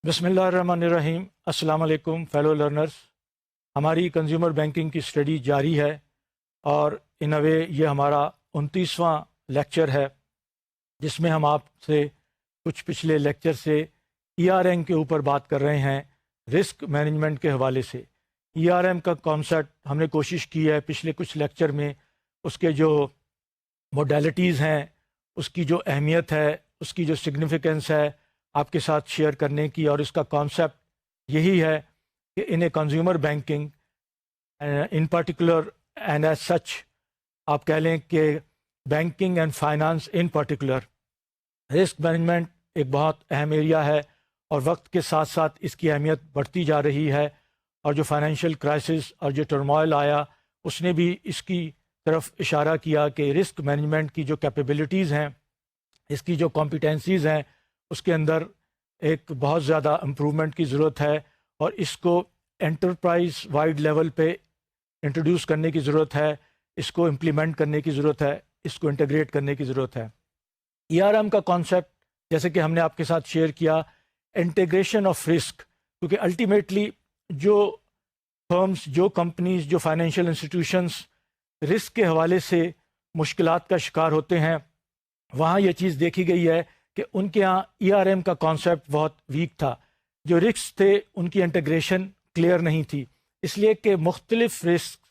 بسم اللہ الرحمن الرحیم۔ السلام علیکم فیلو لرنرز۔ ہماری کنزیومر بینکنگ کی اسٹڈی جاری ہے اور ان اے وے یہ ہمارا 29واں لیکچر ہے، جس میں ہم آپ سے کچھ پچھلے لیکچر سے ERM کے اوپر بات کر رہے ہیں، رسک مینجمنٹ کے حوالے سے۔ ERM کا کانسیپٹ ہم نے کوشش کی ہے پچھلے کچھ لیکچر میں اس کے جو موڈیلٹیز ہیں، اس کی جو اہمیت ہے، اس کی جو سگنیفیکنس ہے آپ کے ساتھ شیئر کرنے کی، اور اس کا کانسیپٹ یہی ہے کہ in a consumer banking in particular and as such آپ کہہ لیں کہ banking and finance in particular, risk management ایک بہت اہم ایریا ہے، اور وقت کے ساتھ ساتھ اس کی اہمیت بڑھتی جا رہی ہے، اور جو فائنینشیل کرائسس اور جو ٹرموائل آیا اس نے بھی اس کی طرف اشارہ کیا کہ رسک مینجمنٹ کی جو کیپیبلٹیز ہیں، اس کی جو کمپیٹنسیز ہیں، اس کے اندر ایک بہت زیادہ امپرومنٹ کی ضرورت ہے، اور اس کو انٹرپرائز وائڈ لیول پہ انٹروڈیوس کرنے کی ضرورت ہے، اس کو امپلیمنٹ کرنے کی ضرورت ہے، اس کو انٹیگریٹ کرنے کی ضرورت ہے۔ ERM کا کانسیپٹ جیسے کہ ہم نے آپ کے ساتھ شیئر کیا، انٹیگریشن آف رسک، کیونکہ الٹیمیٹلی جو فرمز، جو کمپنیز، جو فائنینشیل انسٹیٹیوشنز رسک کے حوالے سے مشکلات کا شکار ہوتے ہیں، وہاں یہ چیز دیکھی گئی ہے کہ ان کے ہاں ERM کا کانسیپٹ بہت ویک تھا، جو رسک تھے ان کی انٹیگریشن کلیئر نہیں تھی، اس لیے کہ مختلف رسک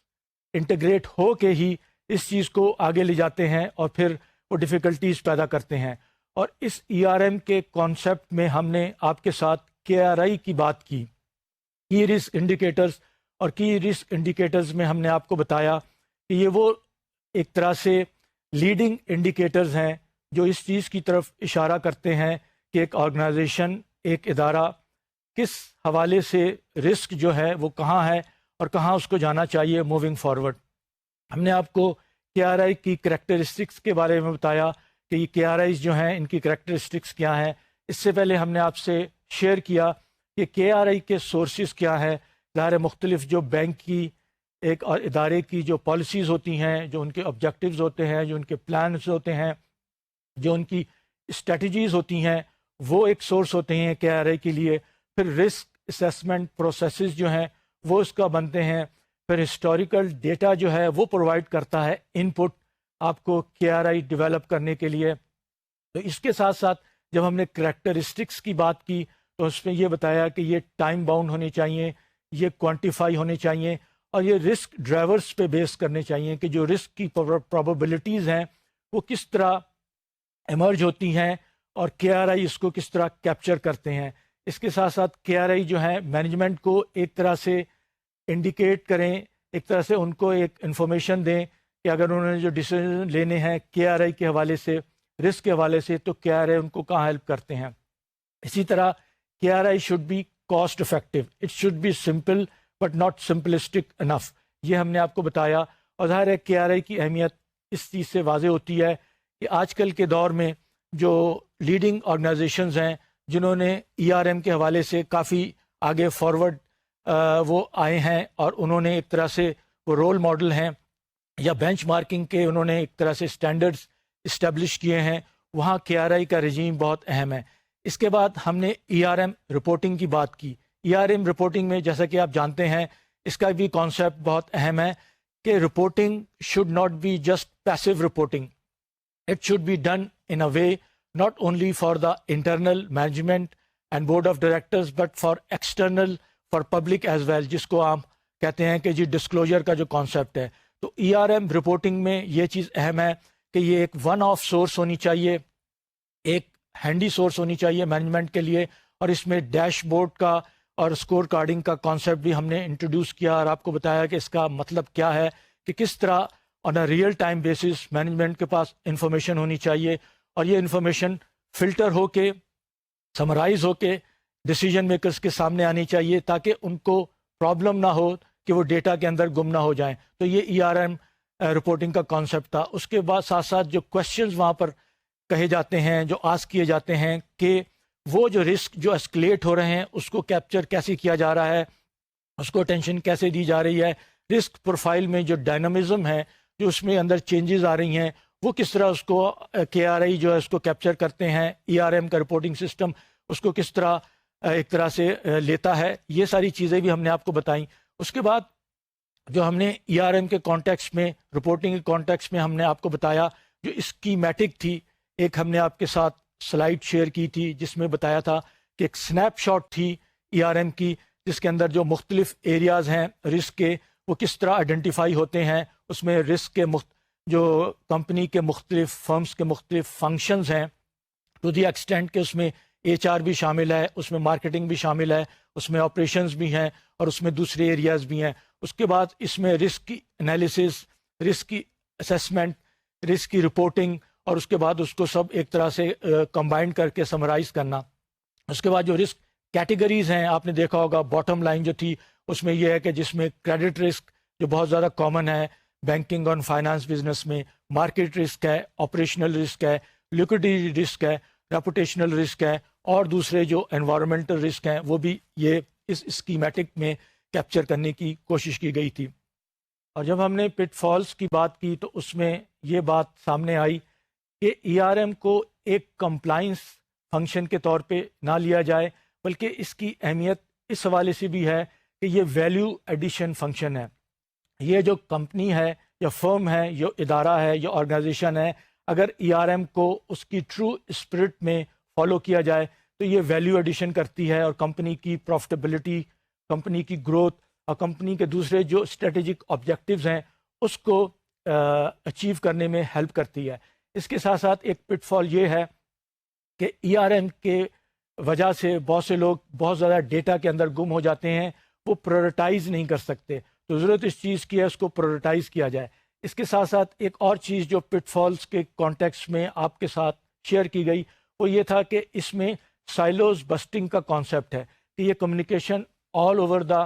انٹیگریٹ ہو کے ہی اس چیز کو آگے لے جاتے ہیں اور پھر وہ ڈیفیکلٹیز پیدا کرتے ہیں۔ اور اس ERM کے کانسیپٹ میں ہم نے آپ کے ساتھ KRI کی بات کی، کی رسک انڈیکیٹرز، اور کی رسک انڈیکیٹرز میں ہم نے آپ کو بتایا کہ یہ وہ ایک طرح سے لیڈنگ انڈیکیٹرز ہیں جو اس چیز کی طرف اشارہ کرتے ہیں کہ ایک آرگنائزیشن، ایک ادارہ کس حوالے سے رسک جو ہے وہ کہاں ہے اور کہاں اس کو جانا چاہیے موونگ فارورڈ۔ ہم نے آپ کو KRI کی کریکٹرسٹکس کے بارے میں بتایا کہ یہ KRIs جو ہیں ان کی کریکٹرسٹکس کیا ہیں۔ اس سے پہلے ہم نے آپ سے شیئر کیا کہ KRI کے سورسز کیا ہے۔ ظاہر مختلف جو بینک کی ایک اور ادارے کی جو پالیسیز ہوتی ہیں، جو ان کے آبجیکٹیوز ہوتے ہیں، جو ان کے پلانز ہوتے ہیں، جو ان کی اسٹریٹجیز ہوتی ہیں، وہ ایک سورس ہوتے ہیں KRI کے لیے۔ پھر رسک اسیسمنٹ پروسیسز جو ہیں وہ اس کا بنتے ہیں۔ پھر ہسٹوریکل ڈیٹا جو ہے وہ پرووائڈ کرتا ہے ان پٹ آپ کو KRI ڈیولپ کرنے کے لیے۔ تو اس کے ساتھ ساتھ جب ہم نے کریکٹرسٹکس کی بات کی تو اس میں یہ بتایا کہ یہ ٹائم باؤنڈ ہونے چاہیے، یہ کوانٹیفائی ہونے چاہیے، اور یہ رسک ڈرائیورز پہ بیس کرنے چاہیے کہ جو رسک کی پرابیبلٹیز ہیں وہ کس طرح ایمرج ہوتی ہیں اور KRI اس کو کس طرح کیپچر کرتے ہیں۔ اس کے ساتھ ساتھ KRI جو ہے مینجمنٹ کو ایک طرح سے انڈیکیٹ کریں، ایک طرح سے ان کو ایک انفارمیشن دیں کہ اگر انہوں نے جو ڈیسیژن لینے ہیں KRI کے حوالے سے، رسک کے حوالے سے، تو KRI ان کو کہاں ہیلپ کرتے ہیں۔ اسی طرح KRI should be cost effective, it should be simple but not simplistic enough, یہ ہم نے آپ کو بتایا۔ اور ظاہر ہے KRI کی اہمیت اس چیز سے واضح ہوتی ہے کہ آج کل کے دور میں جو لیڈنگ آرگنائزیشنز ہیں جنہوں نے ERM کے حوالے سے کافی آگے فارورڈ وہ آئے ہیں، اور انہوں نے ایک طرح سے وہ رول ماڈل ہیں یا بینچ مارکنگ کے انہوں نے ایک طرح سے اسٹینڈرڈز اسٹیبلش کیے ہیں، وہاں KRI کا رجیم بہت اہم ہے۔ اس کے بعد ہم نے ERM رپورٹنگ کی بات کی۔ ERM رپورٹنگ میں جیسا کہ آپ جانتے ہیں اس کا بھی کانسیپٹ بہت اہم ہے کہ reporting should not be just passive reporting, it should be done in a way not only for the internal management and board of directors but for external, for public as well، جس کو ہم کہتے ہیں کہ جی disclosure کا جو concept ہے۔ تو ERM رپورٹنگ میں یہ چیز اہم ہے کہ یہ ایک ون آف سورس ہونی چاہیے، ایک ہینڈی سورس ہونی چاہیے مینجمنٹ کے لیے، اور اس میں ڈیش بورڈ کا اور اسکور کارڈنگ کا کانسیپٹ بھی ہم نے انٹروڈیوس کیا اور آپ کو بتایا کہ اس کا مطلب کیا ہے، کہ کس طرح on a real time basis management کے پاس انفارمیشن ہونی چاہیے، اور یہ انفارمیشن فلٹر ہو کے، سمرائز ہو کے ڈیسیجن میکرز کے سامنے آنی چاہیے تاکہ ان کو پرابلم نہ ہو کہ وہ ڈیٹا کے اندر گم نہ ہو جائیں۔ تو یہ ERM رپورٹنگ کا کانسیپٹ تھا۔ اس کے بعد ساتھ ساتھ جو کویشچنز وہاں پر کہے جاتے ہیں، جو آسک کیے جاتے ہیں کہ وہ جو رسک جو اسکلیٹ ہو رہے ہیں اس کو کیپچر کیسے کیا جا رہا ہے، اس کو اٹینشن کیسے دی جا رہی ہے، رسک پروفائل میں جو ڈائنامزم ہے، جو اس میں اندر چینجز آ رہی ہیں، وہ کس طرح اس کو KRI جو ہے اس کو کیپچر کرتے ہیں، ERM کا رپورٹنگ سسٹم اس کو کس طرح ایک طرح سے لیتا ہے. یہ ساری چیزیں بھی ہم نے آپ کو بتائیں. اس کے بعد جو ہم نے ای آر ایم کے کانٹیکس میں، رپورٹنگ کے کانٹیکس میں ہم نے آپ کو بتایا جو اسکیمیٹک تھی. ایک ہم نے آپ کے ساتھ سلائیڈ شیئر کی تھی جس میں بتایا تھا کہ ایک سنیپ شاٹ تھی ای آر ایم کی، جس کے اندر جو مختلف ایریاز ہیں رسک کے وہ کس طرح آئیڈینٹیفائی ہوتے ہیں. اس میں رسک کے جو کمپنی کے مختلف فرمز کے مختلف فنکشنز ہیں، ٹو دی ایکسٹینٹ کہ اس میں ایچ آر بھی شامل ہے، اس میں مارکیٹنگ بھی شامل ہے، اس میں آپریشنز بھی ہیں اور اس میں دوسرے ایریاز بھی ہیں. اس کے بعد اس میں رسک کی انالیسز، رسک کی اسیسمنٹ، رسک کی رپورٹنگ، اور اس کے بعد اس کو سب ایک طرح سے کمبائنڈ کر کے سمرائز کرنا. اس کے بعد جو رسک کیٹیگریز ہیں آپ نے دیکھا ہوگا، باٹم لائن جو تھی اس میں یہ ہے کہ جس میں کریڈٹ رسک جو بہت زیادہ کامن ہے بینکنگ اور فائنانس بزنس میں، مارکیٹ رسک ہے، آپریشنل رسک ہے، لیکوڈیٹی رسک ہے، ریپوٹیشنل رسک ہے، اور دوسرے جو انوائرمنٹل رسک ہیں وہ بھی یہ اس اسکیمیٹک میں کیپچر کرنے کی کوشش کی گئی تھی. اور جب ہم نے پٹ فالس کی بات کی تو اس میں یہ بات سامنے آئی کہ ای آر ایم کو ایک کمپلائنس فنکشن کے طور پہ نہ لیا جائے، بلکہ اس کی اہمیت اس حوالے سے بھی ہے کہ یہ ویلیو ایڈیشن فنکشن ہے. یہ جو کمپنی ہے یا فرم ہے یا ادارہ ہے یا آرگنائزیشن ہے، اگر ای آر ایم کو اس کی ٹرو اسپرٹ میں فالو کیا جائے تو یہ ویلیو ایڈیشن کرتی ہے اور کمپنی کی پروفٹیبلٹی، کمپنی کی گروتھ اور کمپنی کے دوسرے جو اسٹریٹجک آبجیکٹیوز ہیں اس کو اچیو کرنے میں ہیلپ کرتی ہے. اس کے ساتھ ساتھ ایک پٹ فال یہ ہے کہ ای آر ایم کے وجہ سے بہت سے لوگ بہت زیادہ ڈیٹا کے اندر گم ہو جاتے ہیں، وہ پرائورٹائز نہیں کر سکتے. تو ضرورت اس چیز کی ہے اس کو پرائورٹائز کیا جائے. اس کے ساتھ ساتھ ایک اور چیز جو پٹ فالس کے کانٹیکس میں آپ کے ساتھ شیئر کی گئی وہ یہ تھا کہ اس میں سائلوز بسٹنگ کا کانسیپٹ ہے کہ یہ communication all over the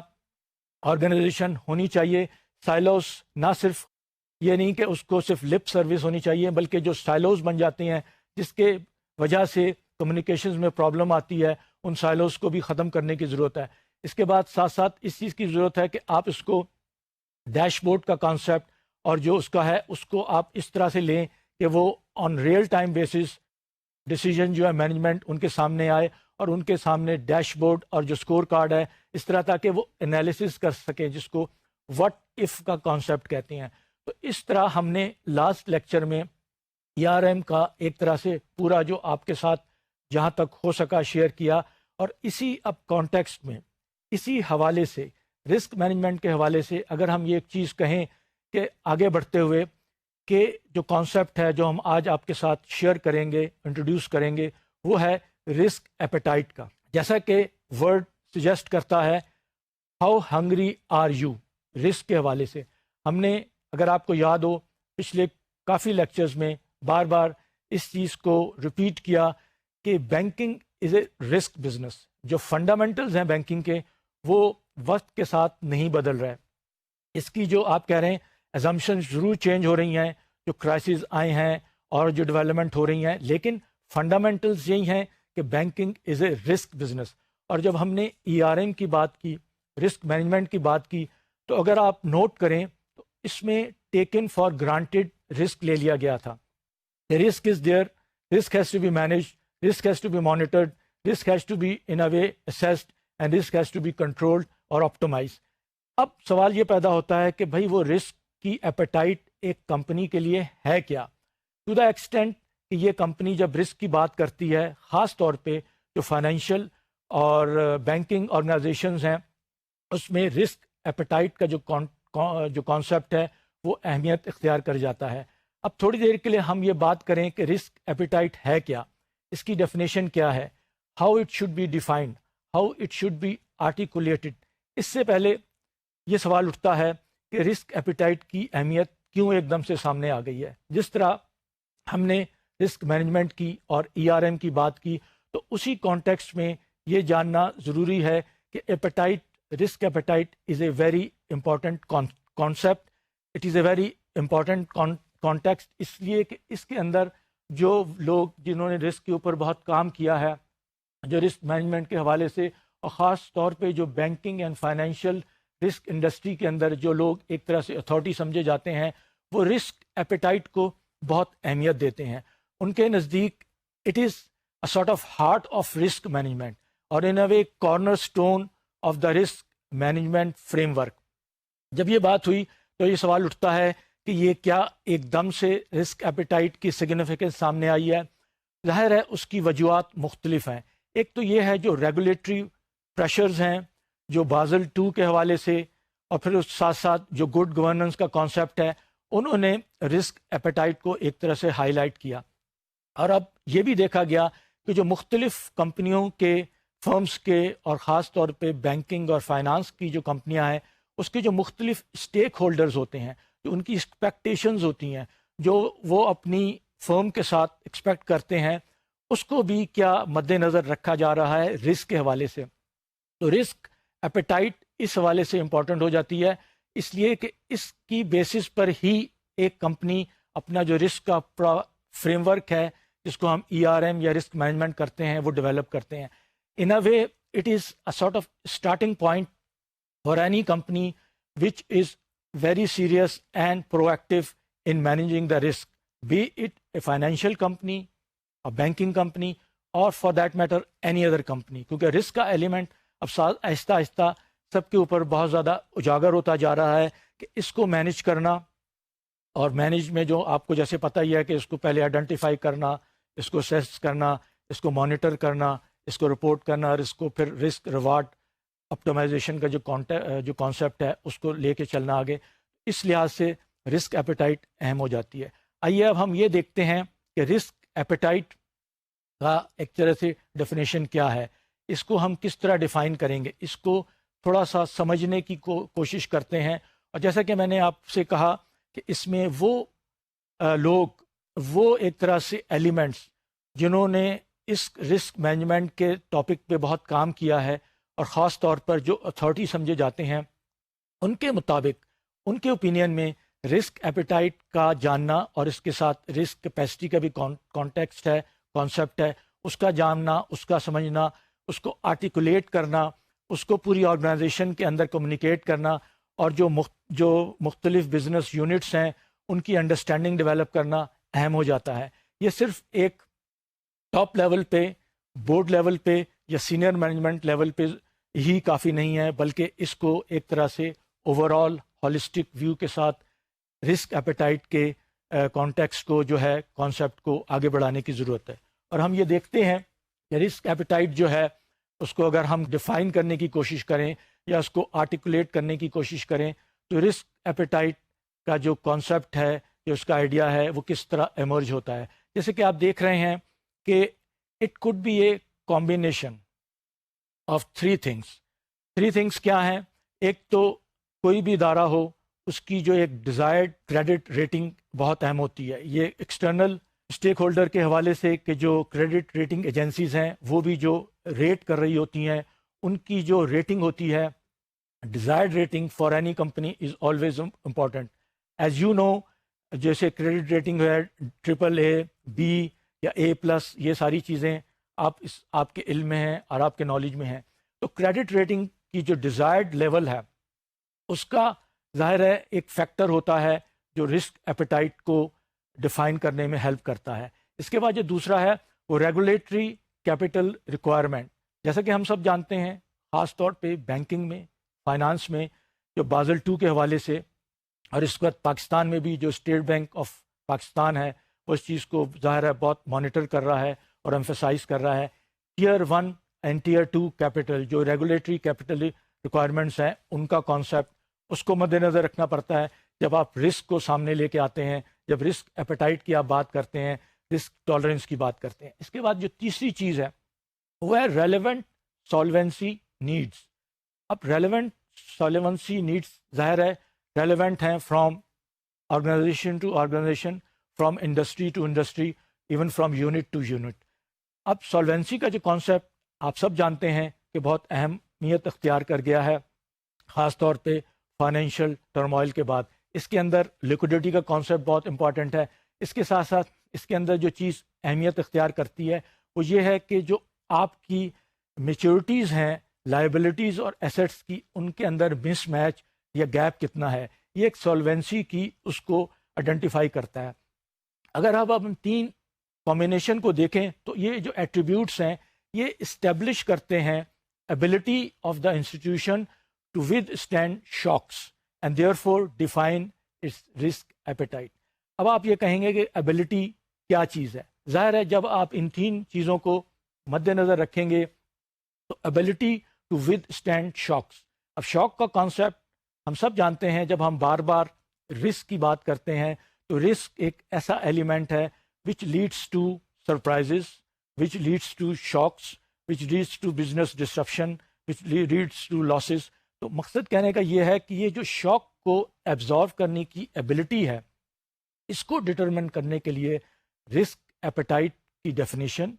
organisation ہونی چاہیے. سائلوز نہ صرف یہ نہیں کہ اس کو صرف لپ سروس ہونی چاہیے، بلکہ جو سائلوز بن جاتے ہیں جس کے وجہ سے کمیونیکیشنز میں پرابلم آتی ہے، ان سائلوز کو بھی ختم کرنے کی ضرورت ہے. اس کے بعد ساتھ ساتھ اس چیز کی ضرورت ہے کہ آپ اس کو ڈیش بورڈ کا کانسیپٹ اور جو اس کا ہے اس کو آپ اس طرح سے لیں کہ وہ آن ریئل ٹائم بیسس ڈیسیجن جو ہے مینجمنٹ ان کے سامنے آئے اور ان کے سامنے ڈیش بورڈ اور جو سکور کارڈ ہے اس طرح تاکہ وہ انالیسس کر سکیں، جس کو وٹ ایف کا کانسیپٹ کہتے ہیں. تو اس طرح ہم نے لاسٹ لیکچر میں ای آر ایم کا ایک طرح سے پورا جو آپ کے ساتھ جہاں تک ہو سکا شیئر کیا. اور اسی اب کانٹیکسٹ میں اسی حوالے سے رسک مینجمنٹ کے حوالے سے اگر ہم یہ ایک چیز کہیں کہ آگے بڑھتے ہوئے کہ جو کانسیپٹ ہے جو ہم آج آپ کے ساتھ شیئر کریں گے، انٹروڈیوس کریں گے، وہ ہے رسک ایپیٹائٹ کا. جیسا کہ ورڈ سجیسٹ کرتا ہے how hungry are you. Risk کے حوالے سے ہم نے، اگر آپ کو یاد ہو، پچھلے کافی لیکچرز میں بار بار اس چیز کو ریپیٹ کیا کہ banking is a risk business. جو فنڈامنٹلز ہیں بینکنگ کے وہ وقت کے ساتھ نہیں بدل رہے. اس کی جو آپ کہہ رہے ہیں ایزمپشن ضرور چینج ہو رہی ہیں، جو کرائسز آئے ہیں اور جو ڈیولپمنٹ ہو رہی ہیں، لیکن فنڈامنٹلز یہی ہیں کہ banking is a risk business. اور جب ہم نے ای آر ایم کی بات کی، رسک مینجمنٹ کی بات کی، تو اگر آپ نوٹ کریں تو اس میں ٹیکن فار گرانٹیڈ رسک لے لیا گیا تھا. Risk is there, risk has to be manage, risk has to be monitored, risk has to be in a way assessed and risk has to be controlled اور optimise. اب سوال یہ پیدا ہوتا ہے کہ بھائی وہ رسک کی ایپیٹائٹ ایک کمپنی کے لیے ہے کیا؟ ٹو دا ایکسٹینٹ کہ یہ کمپنی جب رسک کی بات کرتی ہے، خاص طور پہ جو فائنینشیل اور بینکنگ آرگنائزیشنز ہیں، اس میں رسک ایپیٹائٹ کا جو کانسیپٹ ہے وہ اہمیت اختیار کر جاتا ہے. اب تھوڑی دیر کے لیے ہم یہ بات کریں کہ رسک ایپیٹائٹ ہے کیا، اس کی ڈیفینیشن کیا ہے، how it should be defined, how it should be articulated. اس سے پہلے یہ سوال اٹھتا ہے کہ رسک ایپیٹائٹ کی اہمیت کیوں ایک دم سے سامنے آ گئی ہے. جس طرح ہم نے رسک مینجمنٹ کی اور ای آر ایم کی بات کی، تو اسی کانٹیکسٹ میں یہ جاننا ضروری ہے کہ appetite, risk appetite is a very important concept, it is a very important context, اس لیے کہ اس کے اندر جو لوگ جنہوں نے رسک کے اوپر بہت کام کیا ہے، جو رسک مینجمنٹ کے حوالے سے، اور خاص طور پہ جو banking and financial risk industry کے اندر جو لوگ ایک طرح سے اتھارٹی سمجھے جاتے ہیں، وہ رسک ایپیٹائٹ کو بہت اہمیت دیتے ہیں. ان کے نزدیک it is a sort of heart of risk management. اور in a way cornerstone of the risk management framework. جب یہ بات ہوئی تو یہ سوال اٹھتا ہے کہ یہ کیا ایک دم سے رسک ایپیٹائٹ کی سگنیفیکنس سامنے آئی ہے؟ ظاہر ہے اس کی وجوہات مختلف ہیں. ایک تو یہ ہے جو ریگولیٹری پریشرز ہیں جو بازل 2 کے حوالے سے، اور پھر اس ساتھ ساتھ جو گڈ گورننس کا کانسیپٹ ہے، انہوں نے رسک ایپیٹائٹ کو ایک طرح سے ہائی لائٹ کیا. اور اب یہ بھی دیکھا گیا کہ جو مختلف کمپنیوں کے فرمز کے اور خاص طور پہ بینکنگ اور فائنانس کی جو کمپنیاں ہیں، اس کے جو مختلف اسٹیک ہولڈرز ہوتے ہیں، جو ان کی ایکسپیکٹیشنز ہوتی ہیں، جو وہ اپنی فرم کے ساتھ ایکسپیکٹ کرتے ہیں، اس کو بھی کیا مد نظر رکھا جا رہا ہے رسک کے حوالے سے. تو رسک ایپیٹائٹ اس حوالے سے امپورٹنٹ ہو جاتی ہے، اس لیے کہ اس کی بیسس پر ہی ایک کمپنی اپنا جو رسک کا فریم ورک ہے، جس کو ہم ERM یا رسک مینجمنٹ کرتے ہیں، وہ ڈیولپ کرتے ہیں. In a way it is a sort of starting point for any company which is very serious and proactive in managing the risk, be it a financial company, a banking company, or for that matter any other company. کیونکہ risk کا element اب آہستہ آہستہ سب کے اوپر بہت زیادہ اجاگر ہوتا جا رہا ہے کہ اس کو مینیج کرنا. اور مینیج میں جو آپ کو جیسے پتہ ہی ہے کہ اس کو پہلے آئیڈینٹیفائی کرنا، اس کو سیس کرنا، اس کو مانیٹر کرنا، اس کو رپورٹ کرنا، اور اس کو پھر رسک ریوارڈ آپٹیمائزیشن کا جو کانسیپٹ ہے اس کو لے کے چلنا آگے. اس لحاظ سے رسک ایپیٹائٹ اہم ہو جاتی ہے. آئیے اب ہم یہ دیکھتے ہیں کہ رسک ایپیٹائٹ کا ایک طرح سے ڈیفینیشن کیا ہے، اس کو ہم کس طرح ڈیفائن کریں گے، اس کو تھوڑا سا سمجھنے کی کوشش کرتے ہیں. اور جیسا کہ میں نے آپ سے کہا کہ اس میں وہ لوگ، وہ ایک طرح سے ایلیمنٹس جنہوں نے اس رسک مینجمنٹ کے ٹاپک پہ بہت کام کیا ہے، اور خاص طور پر جو اتھارٹی سمجھے جاتے ہیں، ان کے مطابق، ان کے اوپینین میں رسک ایپیٹائٹ کا جاننا اور اس کے ساتھ رسک کیپیسٹی کا بھی کانٹیکسٹ ہے، کانسیپٹ ہے، اس کا جاننا، اس کا سمجھنا، اس کو آرٹیکولیٹ کرنا، اس کو پوری آرگنائزیشن کے اندر کمیونیکیٹ کرنا، اور جو مختلف بزنس یونٹس ہیں ان کی انڈرسٹینڈنگ ڈیولپ کرنا اہم ہو جاتا ہے. یہ صرف ایک ٹاپ لیول پہ، بورڈ لیول پہ یا سینئر مینجمنٹ لیول پہ ہی کافی نہیں ہے، بلکہ اس کو ایک طرح سے اوور آل ہولسٹک ویو کے ساتھ رسک ایپیٹائٹ کے کانٹیکسٹ کو جو ہے، کانسیپٹ کو آگے بڑھانے کی ضرورت ہے. اور ہم یہ دیکھتے ہیں کہ رسک ایپیٹائٹ جو ہے اس کو اگر ہم ڈیفائن کرنے کی کوشش کریں یا اس کو آرٹیکولیٹ کرنے کی کوشش کریں تو رسک ایپیٹائٹ کا جو کانسیپٹ ہے، جو اس کا آئیڈیا ہے، وہ کس طرح ایمرج ہوتا ہے. جیسے کہ آپ دیکھ رہے ہیں کہ it could be a combination of three things کیا ہیں؟ ایک تو کوئی بھی ادارہ ہو، اس کی جو ایک ڈیزائرڈ کریڈٹ ریٹنگ بہت اہم ہوتی ہے. یہ ایکسٹرنل اسٹیک ہولڈر کے حوالے سے کہ جو کریڈٹ ریٹنگ ایجنسیز ہیں وہ بھی جو ریٹ کر رہی ہوتی ہیں، ان کی جو ریٹنگ ہوتی ہے، desired rating for any company is always important. As you know, جیسے کریڈٹ ریٹنگ ہے AAA، B یا A+، یہ ساری چیزیں آپ کے علم میں ہیں اور آپ کے نالج میں ہیں. تو کریڈٹ ریٹنگ کی جو ڈیزائرڈ لیول ہے اس کا ظاہر ہے ایک فیکٹر ہوتا ہے جو رسک ایپیٹائٹ کو ڈیفائن کرنے میں ہیلپ کرتا ہے. اس کے بعد جو دوسرا ہے وہ ریگولیٹری کیپٹل ریکوائرمنٹ. جیسا کہ ہم سب جانتے ہیں، خاص طور پہ بینکنگ میں، فائنانس میں، جو بازل 2 کے حوالے سے، اور اس وقت پاکستان میں بھی جو اسٹیٹ بینک آف پاکستان ہے وہ اس چیز کو ظاہر ہے بہت مانیٹر کر رہا ہے اور ایمفیسائز کر رہا ہے. ٹیئر 1 اینڈ ٹیئر 2 کیپٹل، جو ریگولیٹری کیپٹل ریکوائرمنٹس ہیں، ان کا کانسیپٹ، اس کو مد نظر رکھنا پڑتا ہے جب آپ رسک کو سامنے لے کے آتے ہیں، جب رسک ایپیٹائٹ کی آپ بات کرتے ہیں، رسک ٹالرنس کی بات کرتے ہیں. اس کے بعد جو تیسری چیز ہے وہ ہے ریلیونٹ سالوینسی نیڈس. اب ریلیونٹ سالوینسی نیڈس ظاہر ہے ریلیونٹ ہیں from organisation to organisation, from industry to industry, even from unit to unit. اب سالوینسی کا جو کانسیپٹ آپ سب جانتے ہیں کہ بہت اہمیت اختیار کر گیا ہے، خاص طور پہ فائنینشیل ٹرموائل کے بعد. اس کے اندر لیکوڈیٹی کا کانسیپٹ بہت امپورٹنٹ ہے. اس کے ساتھ ساتھ اس کے اندر جو چیز اہمیت اختیار کرتی ہے وہ یہ ہے کہ جو آپ کی میچورٹیز ہیں، لائبلٹیز اور ایسٹس کی، ان کے اندر مس میچ یا گیپ کتنا ہے، یہ ایک سالوینسی کی اس کو آئیڈینٹیفائی کرتا ہے. اگر اب ہم 3 کمبینیشن کو دیکھیں تو یہ جو ایٹریبیوٹس ہیں یہ اسٹیبلش کرتے ہیں ability of the institution to withstand shocks and therefore define its risk appetite. اب آپ یہ کہیں گے کہ ability کیا چیز ہے؟ ظاہر ہے جب آپ ان تین چیزوں کو مد نظر رکھیں گے تو ability to withstand shocks. اب شاک کا کانسیپٹ ہم سب جانتے ہیں، جب ہم بار بار رسک کی بات کرتے ہیں تو رسک ایک ایسا ایلیمنٹ ہے which leads to surprises, which leads to shocks, which leads to business disruption, which leads to losses. تو مقصد کہنے کا یہ ہے کہ یہ جو شاک کو ایبزارو کرنے کی ایبلٹی ہے، اس کو ڈٹرمن کرنے کے لیے رسک ایپیٹائٹ کی ڈیفینیشن،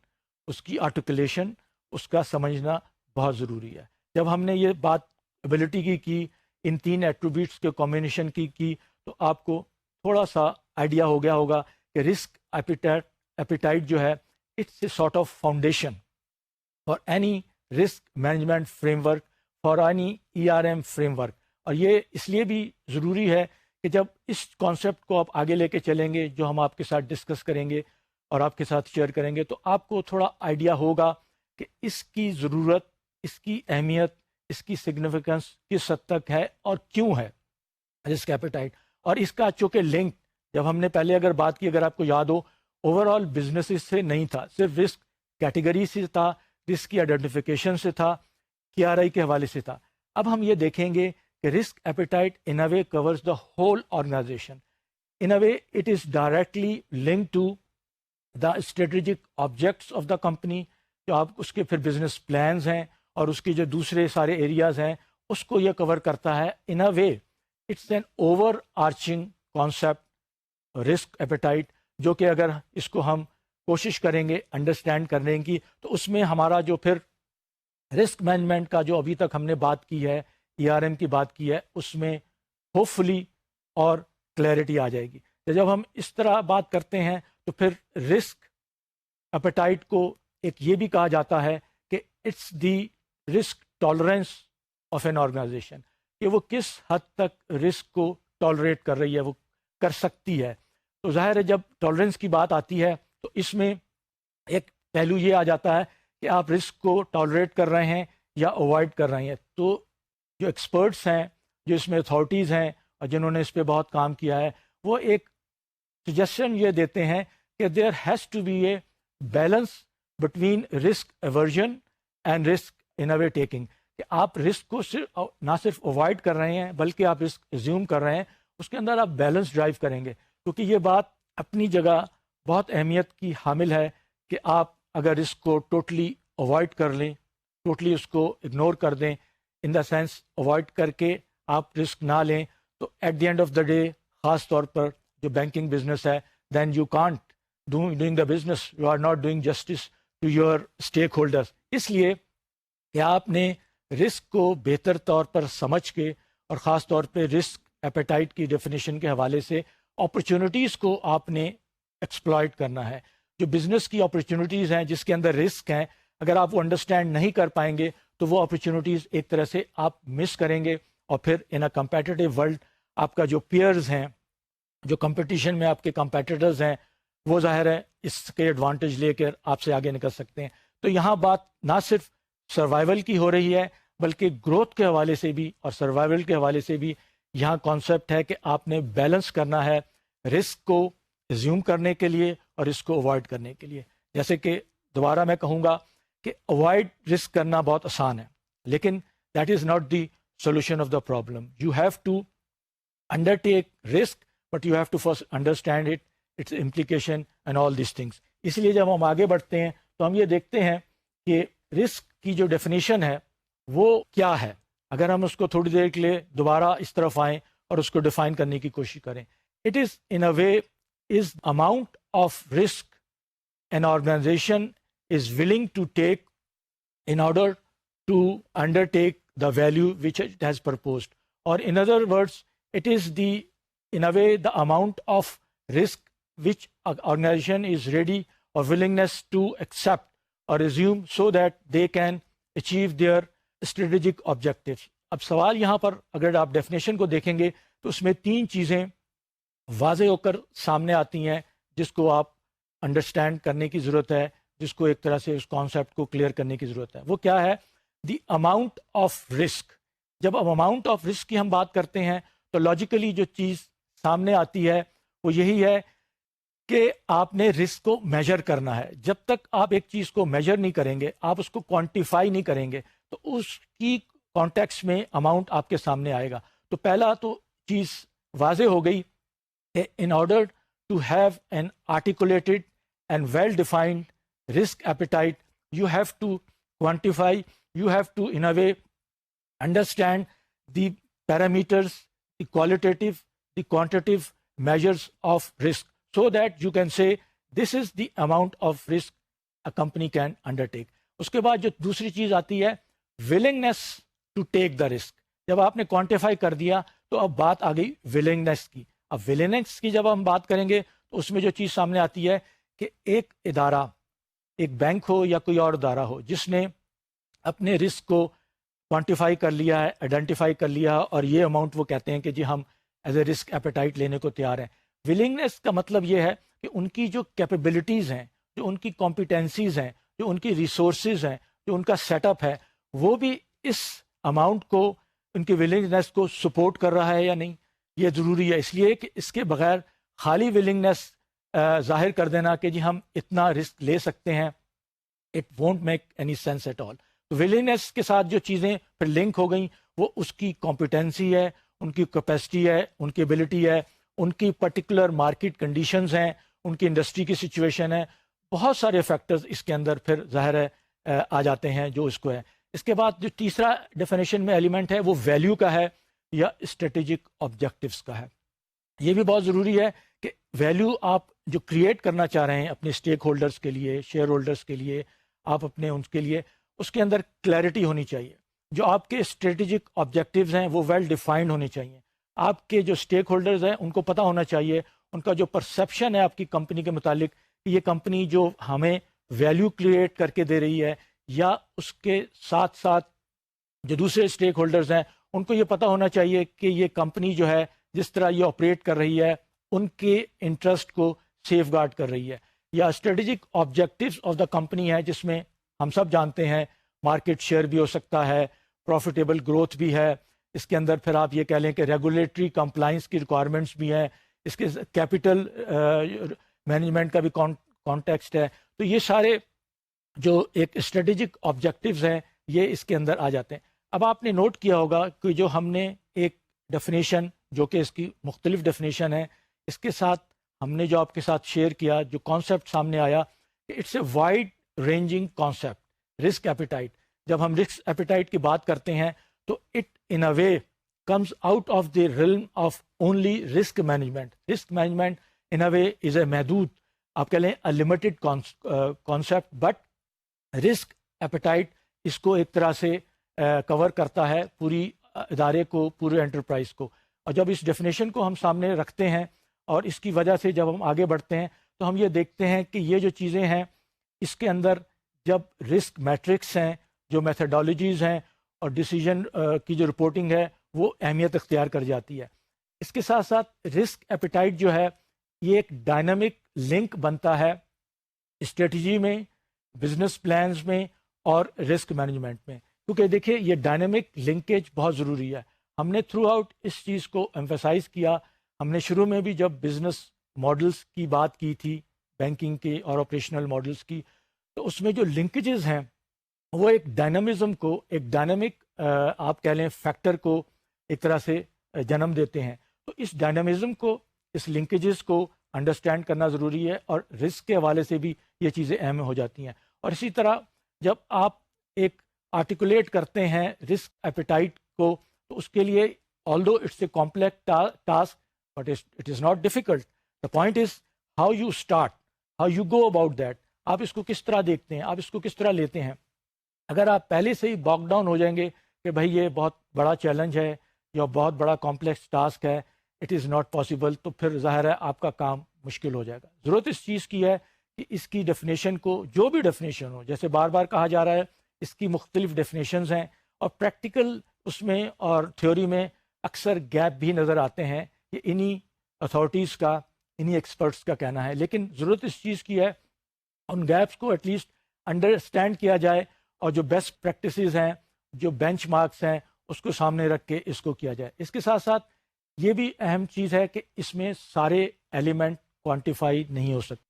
اس کی آرٹیکولیشن، اس کا سمجھنا بہت ضروری ہے. جب ہم نے یہ بات ایبلٹی کی ان تین ایٹریبیوٹس کے کمبینیشن کی تو آپ کو تھوڑا سا آئیڈیا ہو گیا ہوگا کہ رسک ایپیٹائٹ جو ہے it's a sort of foundation for any risk management framework, for any ERM framework. اور یہ اس لیے بھی ضروری ہے کہ جب اس کانسیپٹ کو آپ آگے لے کے چلیں گے، جو ہم آپ کے ساتھ ڈسکس کریں گے اور آپ کے ساتھ شیئر کریں گے، تو آپ کو تھوڑا آئیڈیا ہوگا کہ اس کی ضرورت، اس کی اہمیت، اس کی سگنیفیکنس کس حد تک ہے اور کیوں ہے رسک ایپیٹائٹ. اور اس کا چونکہ لنک جب ہم نے پہلے اگر بات کی، اگر آپ کو یاد ہو، اوور آل بزنس سے نہیں تھا، صرف رسک کیٹیگری سے تھا، رسک کی آئیڈینٹیفیکیشن سے تھا، KRI کے حوالے سے تھا. اب ہم یہ دیکھیں گے کہ risk appetite in a way covers the whole organisation. In a way it is directly link to the strategic objects of the company, جو آپ اس کے پھر بزنس پلانز ہیں اور اس کے جو دوسرے سارے ایریاز ہیں اس کو یہ کور کرتا ہے. In a way it's an overarching concept risk appetite, جو کہ اگر اس کو ہم کوشش کریں گے انڈرسٹینڈ کرنے کی تو اس میں ہمارا جو پھر رسک مینجمنٹ کا جو ابھی تک ہم نے بات کی ہے، ERM کی بات کی ہے، اس میں ہوپ فلی اور کلیئرٹی آ جائے گی. جب ہم اس طرح بات کرتے ہیں تو پھر رسک ایپیٹائٹ کو ایک یہ بھی کہا جاتا ہے کہ it's the risk tolerance of an organisation, کہ وہ کس حد تک رسک کو ٹالریٹ کر رہی ہے، وہ کر سکتی ہے. تو ظاہر ہے جب ٹالرنس کی بات آتی ہے تو اس میں ایک پہلو یہ آ جاتا ہے کہ آپ رسک کو ٹالریٹ کر رہے ہیں یا اوائڈ کر رہے ہیں. تو جو ایکسپرٹس ہیں، جو اس میں اتھارٹیز ہیں اور جنہوں نے اس پہ بہت کام کیا ہے، وہ ایک سجیشن یہ دیتے ہیں کہ there has to be a balance between risk aversion and risk in a way taking, کہ آپ رسک کو نہ صرف اوائڈ کر رہے ہیں بلکہ آپ رسک ایزیوم کر رہے ہیں، اس کے اندر آپ بیلنس ڈرائیو کریں گے. کیونکہ یہ بات اپنی جگہ بہت اہمیت کی حامل ہے کہ آپ اگر رسک کو ٹوٹلی اوائڈ کر لیں، ٹوٹلی اس کو اگنور کر دیں، ان دا سینس اوائڈ کر کے آپ رسک نہ لیں، تو at the end of the day, خاص طور پر جو بینکنگ بزنس ہے، then you can't doing the business, you are not doing justice to your stakeholders. اس لیے کہ آپ نے رسک کو بہتر طور پر سمجھ کے اور خاص طور پہ رسک ایپیٹائٹ کی ڈیفینیشن کے حوالے سے اپرچونٹیز کو آپ نے ایکسپلائٹ کرنا ہے. جو بزنس کی اپرچونٹیز ہیں جس کے اندر رسک ہیں، اگر آپ وہ انڈرسٹینڈ نہیں کر پائیں گے تو وہ اپرچونٹیز ایک طرح سے آپ مس کریں گے، اور پھر ان اے کمپیٹیٹیو ورلڈ آپ کا جو پیئرز ہیں، جو کمپٹیشن میں آپ کے کمپیٹیٹرز ہیں، وہ ظاہر ہے اس کے ایڈوانٹیج لے کر آپ سے آگے نکل سکتے ہیں. تو یہاں بات نہ صرف سروائیول کی ہو رہی ہے بلکہ گروتھ کے حوالے سے بھی اور سروائیول کے حوالے سے بھی یہاں کانسیپٹ ہے کہ آپ نے بیلنس کرنا ہے رسک کو ایزیوم کرنے کے لیے اور اس کو اوائڈ کرنے کے لیے. جیسے کہ دوبارہ میں کہوں گا کہ اوائڈ رسک کرنا بہت آسان ہے، لیکن that is not the solution of the problem. You have to undertake risk but you have to first understand it, its implication and all these things. اس لیے جب ہم آگے بڑھتے ہیں تو ہم یہ دیکھتے ہیں کہ رسک کی جو ڈیفینیشن ہے وہ کیا ہے. اگر ہم اس کو تھوڑی دیر کے لیے دوبارہ اس طرف آئیں اور اس کو ڈیفائن کرنے کی کوشش کریں، it is in a way is amount of risk an organisation is willing to take in order to undertake the value which it has proposed. Or in other words, it is in a way, the amount of risk which an organization is ready or willingness to accept or assume so that they can achieve their strategic objectives. اب سوال یہاں پر اگر آپ definition کو دیکھیں گے تو اس میں تین چیزیں واضح ہو کر سامنے آتی ہیں جس کو آپ انڈرسٹینڈ کرنے کی ضرورت ہے. جس کو ایک طرح سے اس کانسیپٹ کو کلیئر کرنے کی ضرورت ہے. وہ کیا ہے؟ The amount of risk. جب اب اماؤنٹ آف رسک کی ہم بات کرتے ہیں تو لاجیکلی جو چیز سامنے آتی ہے وہ یہی ہے کہ آپ نے رسک کو میجر کرنا ہے. جب تک آپ ایک چیز کو میجر نہیں کریں گے، آپ اس کو کوانٹیفائی نہیں کریں گے، تو اس کی کانٹیکس میں اماؤنٹ آپ کے سامنے آئے گا. تو پہلا تو چیز واضح ہو گئی کہ in order to have an articulated and well defined risk appetite, you have to quantify, you have to in a way understand the parameters, the qualitative, the quantitative measures of risk, so that you can say this is the amount of risk a company can undertake. اس کے بعد جو دوسری چیز آتی ہے willingness to take the risk. جب آپ نے کوانٹیفائی کر دیا تو اب بات آ گئی willingness کی. اب willingness کی جب ہم بات کریں گے تو اس میں جو چیز سامنے آتی ہے کہ ایک ادارہ، ایک بینک ہو یا کوئی اور ادارہ ہو، جس نے اپنے رسک کو کوانٹیفائی کر لیا ہے، آئیڈینٹیفائی کر لیا، اور یہ اماؤنٹ وہ کہتے ہیں کہ جی ہم ایز اے رسک ایپیٹائٹ لینے کو تیار ہیں. ولنگنس کا مطلب یہ ہے کہ ان کی جو کیپیبلٹیز ہیں، جو ان کی کمپیٹنسیز ہیں، جو ان کی ریسورسز ہیں، جو ان کا سیٹ اپ ہے، وہ بھی اس اماؤنٹ کو، ان کی ولنگنس کو سپورٹ کر رہا ہے یا نہیں. یہ ضروری ہے، اس لیے کہ اس کے بغیر خالی ولنگنس ظاہر کر دینا کہ جی ہم اتنا رسک لے سکتے ہیں، it won't make any sense at all. Willingness کے ساتھ جو چیزیں پھر لنک ہو گئیں وہ اس کی کمپیٹنسی ہے، ان کی کیپیسٹی ہے، ان کی ایبلٹی ہے، ان کی پرٹیکولر مارکیٹ کنڈیشنز ہیں، ان کی انڈسٹری کی سچویشن ہے. بہت سارے فیکٹرز اس کے اندر پھر ظاہر ہے آ جاتے ہیں جو اس کو ہے. اس کے بعد جو تیسرا ڈیفینیشن میں ایلیمنٹ ہے وہ ویلیو کا ہے یا اسٹریٹجک آبجیکٹیوز کا ہے. یہ بھی بہت ضروری ہے کہ ویلیو آپ جو کریٹ کرنا چاہ رہے ہیں اپنے اسٹیک ہولڈرز کے لیے، شیئر ہولڈرز کے لیے، آپ اپنے ان کے لیے، اس کے اندر کلیئرٹی ہونی چاہیے. جو آپ کے اسٹریٹجک آبجیکٹیوز ہیں وہ ویل ڈیفائنڈ ہونے چاہیے. آپ کے جو اسٹیک ہولڈرز ہیں ان کو پتہ ہونا چاہیے، ان کا جو پرسیپشن ہے آپ کی کمپنی کے متعلق کہ یہ کمپنی جو ہمیں ویلیو کریٹ کر کے دے رہی ہے، یا اس کے ساتھ ساتھ جو دوسرے اسٹیک ہولڈرز ہیں ان کو یہ پتہ ہونا چاہیے کہ یہ کمپنی جو ہے جس طرح یہ آپریٹ کر رہی ہے ان کے انٹرسٹ کو سیف گارڈ کر رہی ہے. یا strategic objectives of the company ہے جس میں ہم سب جانتے ہیں مارکیٹ شیئر بھی ہو سکتا ہے، پروفیٹیبل گروتھ بھی ہے، اس کے اندر پھر آپ یہ کہہ لیں کہ ریگولیٹری کمپلائنس کی ریکوائرمنٹس بھی ہیں، اس کے کیپٹل مینجمنٹ کا بھی کانٹیکسٹ ہے. تو یہ سارے جو ایک اسٹریٹجک آبجیکٹیوز ہیں یہ اس کے اندر آ جاتے ہیں. اب آپ نے نوٹ کیا ہوگا کہ جو ہم نے ایک ڈیفینیشن جو کہ اس کی مختلف ڈیفینیشن ہے، اس کے ساتھ ہم نے جو آپ کے ساتھ شیئر کیا، جو کانسیپٹ سامنے آیا کہ it's a wide ranging concept risk appetite. جب ہم رسک ایپیٹائٹ کی بات کرتے ہیں تو it in a way comes out of the realm of only risk management. Risk management in a way is a محدود، آپ کہہ لیں limited concept, but risk appetite اس کو ایک طرح سے کور کرتا ہے پوری ادارے کو، پورے انٹرپرائز کو. اور جب اس ڈیفینیشن کو ہم سامنے رکھتے ہیں اور اس کی وجہ سے جب ہم آگے بڑھتے ہیں تو ہم یہ دیکھتے ہیں کہ یہ جو چیزیں ہیں اس کے اندر جب رسک میٹرکس ہیں، جو میتھڈالوجیز ہیں اور ڈیسیجن کی جو رپورٹنگ ہے وہ اہمیت اختیار کر جاتی ہے. اس کے ساتھ ساتھ رسک ایپیٹائٹ جو ہے یہ ایک ڈائنامک لنک بنتا ہے اسٹریٹجی میں، بزنس پلانز میں اور رسک مینجمنٹ میں. کیونکہ دیکھیں یہ ڈائنامک لنکیج بہت ضروری ہے. ہم نے تھرو آؤٹ اس چیز کو ایمفیسائز کیا. ہم نے شروع میں بھی جب بزنس ماڈلز کی بات کی تھی، بینکنگ کے اور آپریشنل ماڈلز کی، تو اس میں جو لنکیجز ہیں وہ ایک ڈائنامزم کو، ایک ڈائنامک آپ کہہ لیں فیکٹر کو ایک طرح سے جنم دیتے ہیں. تو اس ڈائنامزم کو، اس لنکیجز کو انڈرسٹینڈ کرنا ضروری ہے، اور رسک کے حوالے سے بھی یہ چیزیں اہم ہو جاتی ہیں. اور اسی طرح جب آپ ایک آرٹیکولیٹ کرتے ہیں رسک ایپیٹائٹ کو تو اس کے لیے although it's a complex task but it is not difficult. The point is how you start, how you go about that. آپ اس کو کس طرح دیکھتے ہیں، آپ اس کو کس طرح لیتے ہیں. اگر آپ پہلے سے ہی باک ڈاؤن ہو جائیں گے کہ بھائی یہ بہت بڑا چیلنج ہے یا بہت بڑا کمپلیکس ٹاسک ہے، اٹ از ناٹ پاسبل، تو پھر ظاہر ہے آپ کا کام مشکل ہو جائے گا. ضرورت اس چیز کی ہے کہ اس کی ڈیفینیشن کو، جو بھی ڈیفینیشن ہو، جیسے بار بار کہا جا رہا ہے اس کی مختلف ڈیفینیشنز ہیں، اور پریکٹیکل اس میں اور تھیوری میں اکثر گیپ بھی نظر آتے ہیں. یہ انہی اتھارٹیز کا، انہی ایکسپرٹس کا کہنا ہے. لیکن ضرورت اس چیز کی ہے ان گیپس کو ایٹ لیسٹ انڈرسٹینڈ کیا جائے اور جو بیسٹ پریکٹسز ہیں، جو بینچ مارکس ہیں، اس کو سامنے رکھ کے اس کو کیا جائے۔ اس کے ساتھ ساتھ یہ بھی اہم چیز ہے کہ اس میں سارے ایلیمنٹ کوانٹیفائی نہیں ہو سکتے،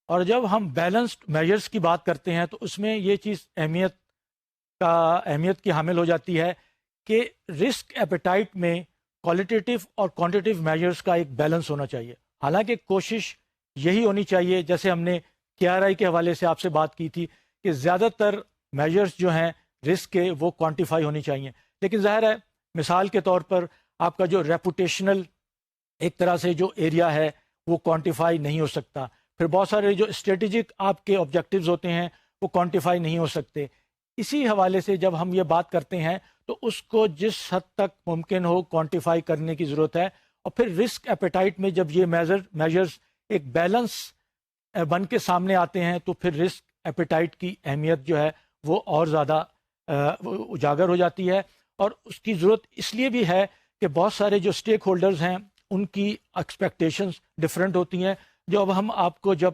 اور جب ہم بیلنسڈ میجرز کی بات کرتے ہیں تو اس میں یہ چیز اہمیت کی حامل ہو جاتی ہے کہ رسک ایپیٹائٹ میں کوالٹیٹیو اور کوانٹیٹیو میجرز کا ایک بیلنس ہونا چاہیے۔ حالانکہ کوشش یہی ہونی چاہیے، جیسے ہم نے KRI کے حوالے سے آپ سے بات کی تھی، کہ زیادہ تر میجرز جو ہیں رسک کے وہ کوانٹیفائی ہونی چاہیے، لیکن ظاہر ہے مثال کے طور پر آپ کا جو ریپوٹیشنل ایک طرح سے جو ایریا ہے وہ کوانٹیفائی نہیں ہو سکتا، پھر بہت سارے جو اسٹریٹجک آپ کے آبجیکٹیوز ہوتے ہیں وہ کوانٹیفائی نہیں ہو سکتے۔ اسی حوالے سے جب ہم یہ بات کرتے ہیں تو اس کو جس حد تک ممکن ہو کوانٹیفائی کرنے کی ضرورت ہے، اور پھر رسک ایپیٹائٹ میں جب یہ میجرز ایک بیلنس بن کے سامنے آتے ہیں تو پھر رسک ایپیٹائٹ کی اہمیت جو ہے وہ اور زیادہ اجاگر ہو جاتی ہے، اور اس کی ضرورت اس لیے بھی ہے کہ بہت سارے جو اسٹیک ہولڈرز ہیں ان کی ایکسپیکٹیشنز ڈفرینٹ ہوتی ہیں۔ جو اب ہم آپ کو جب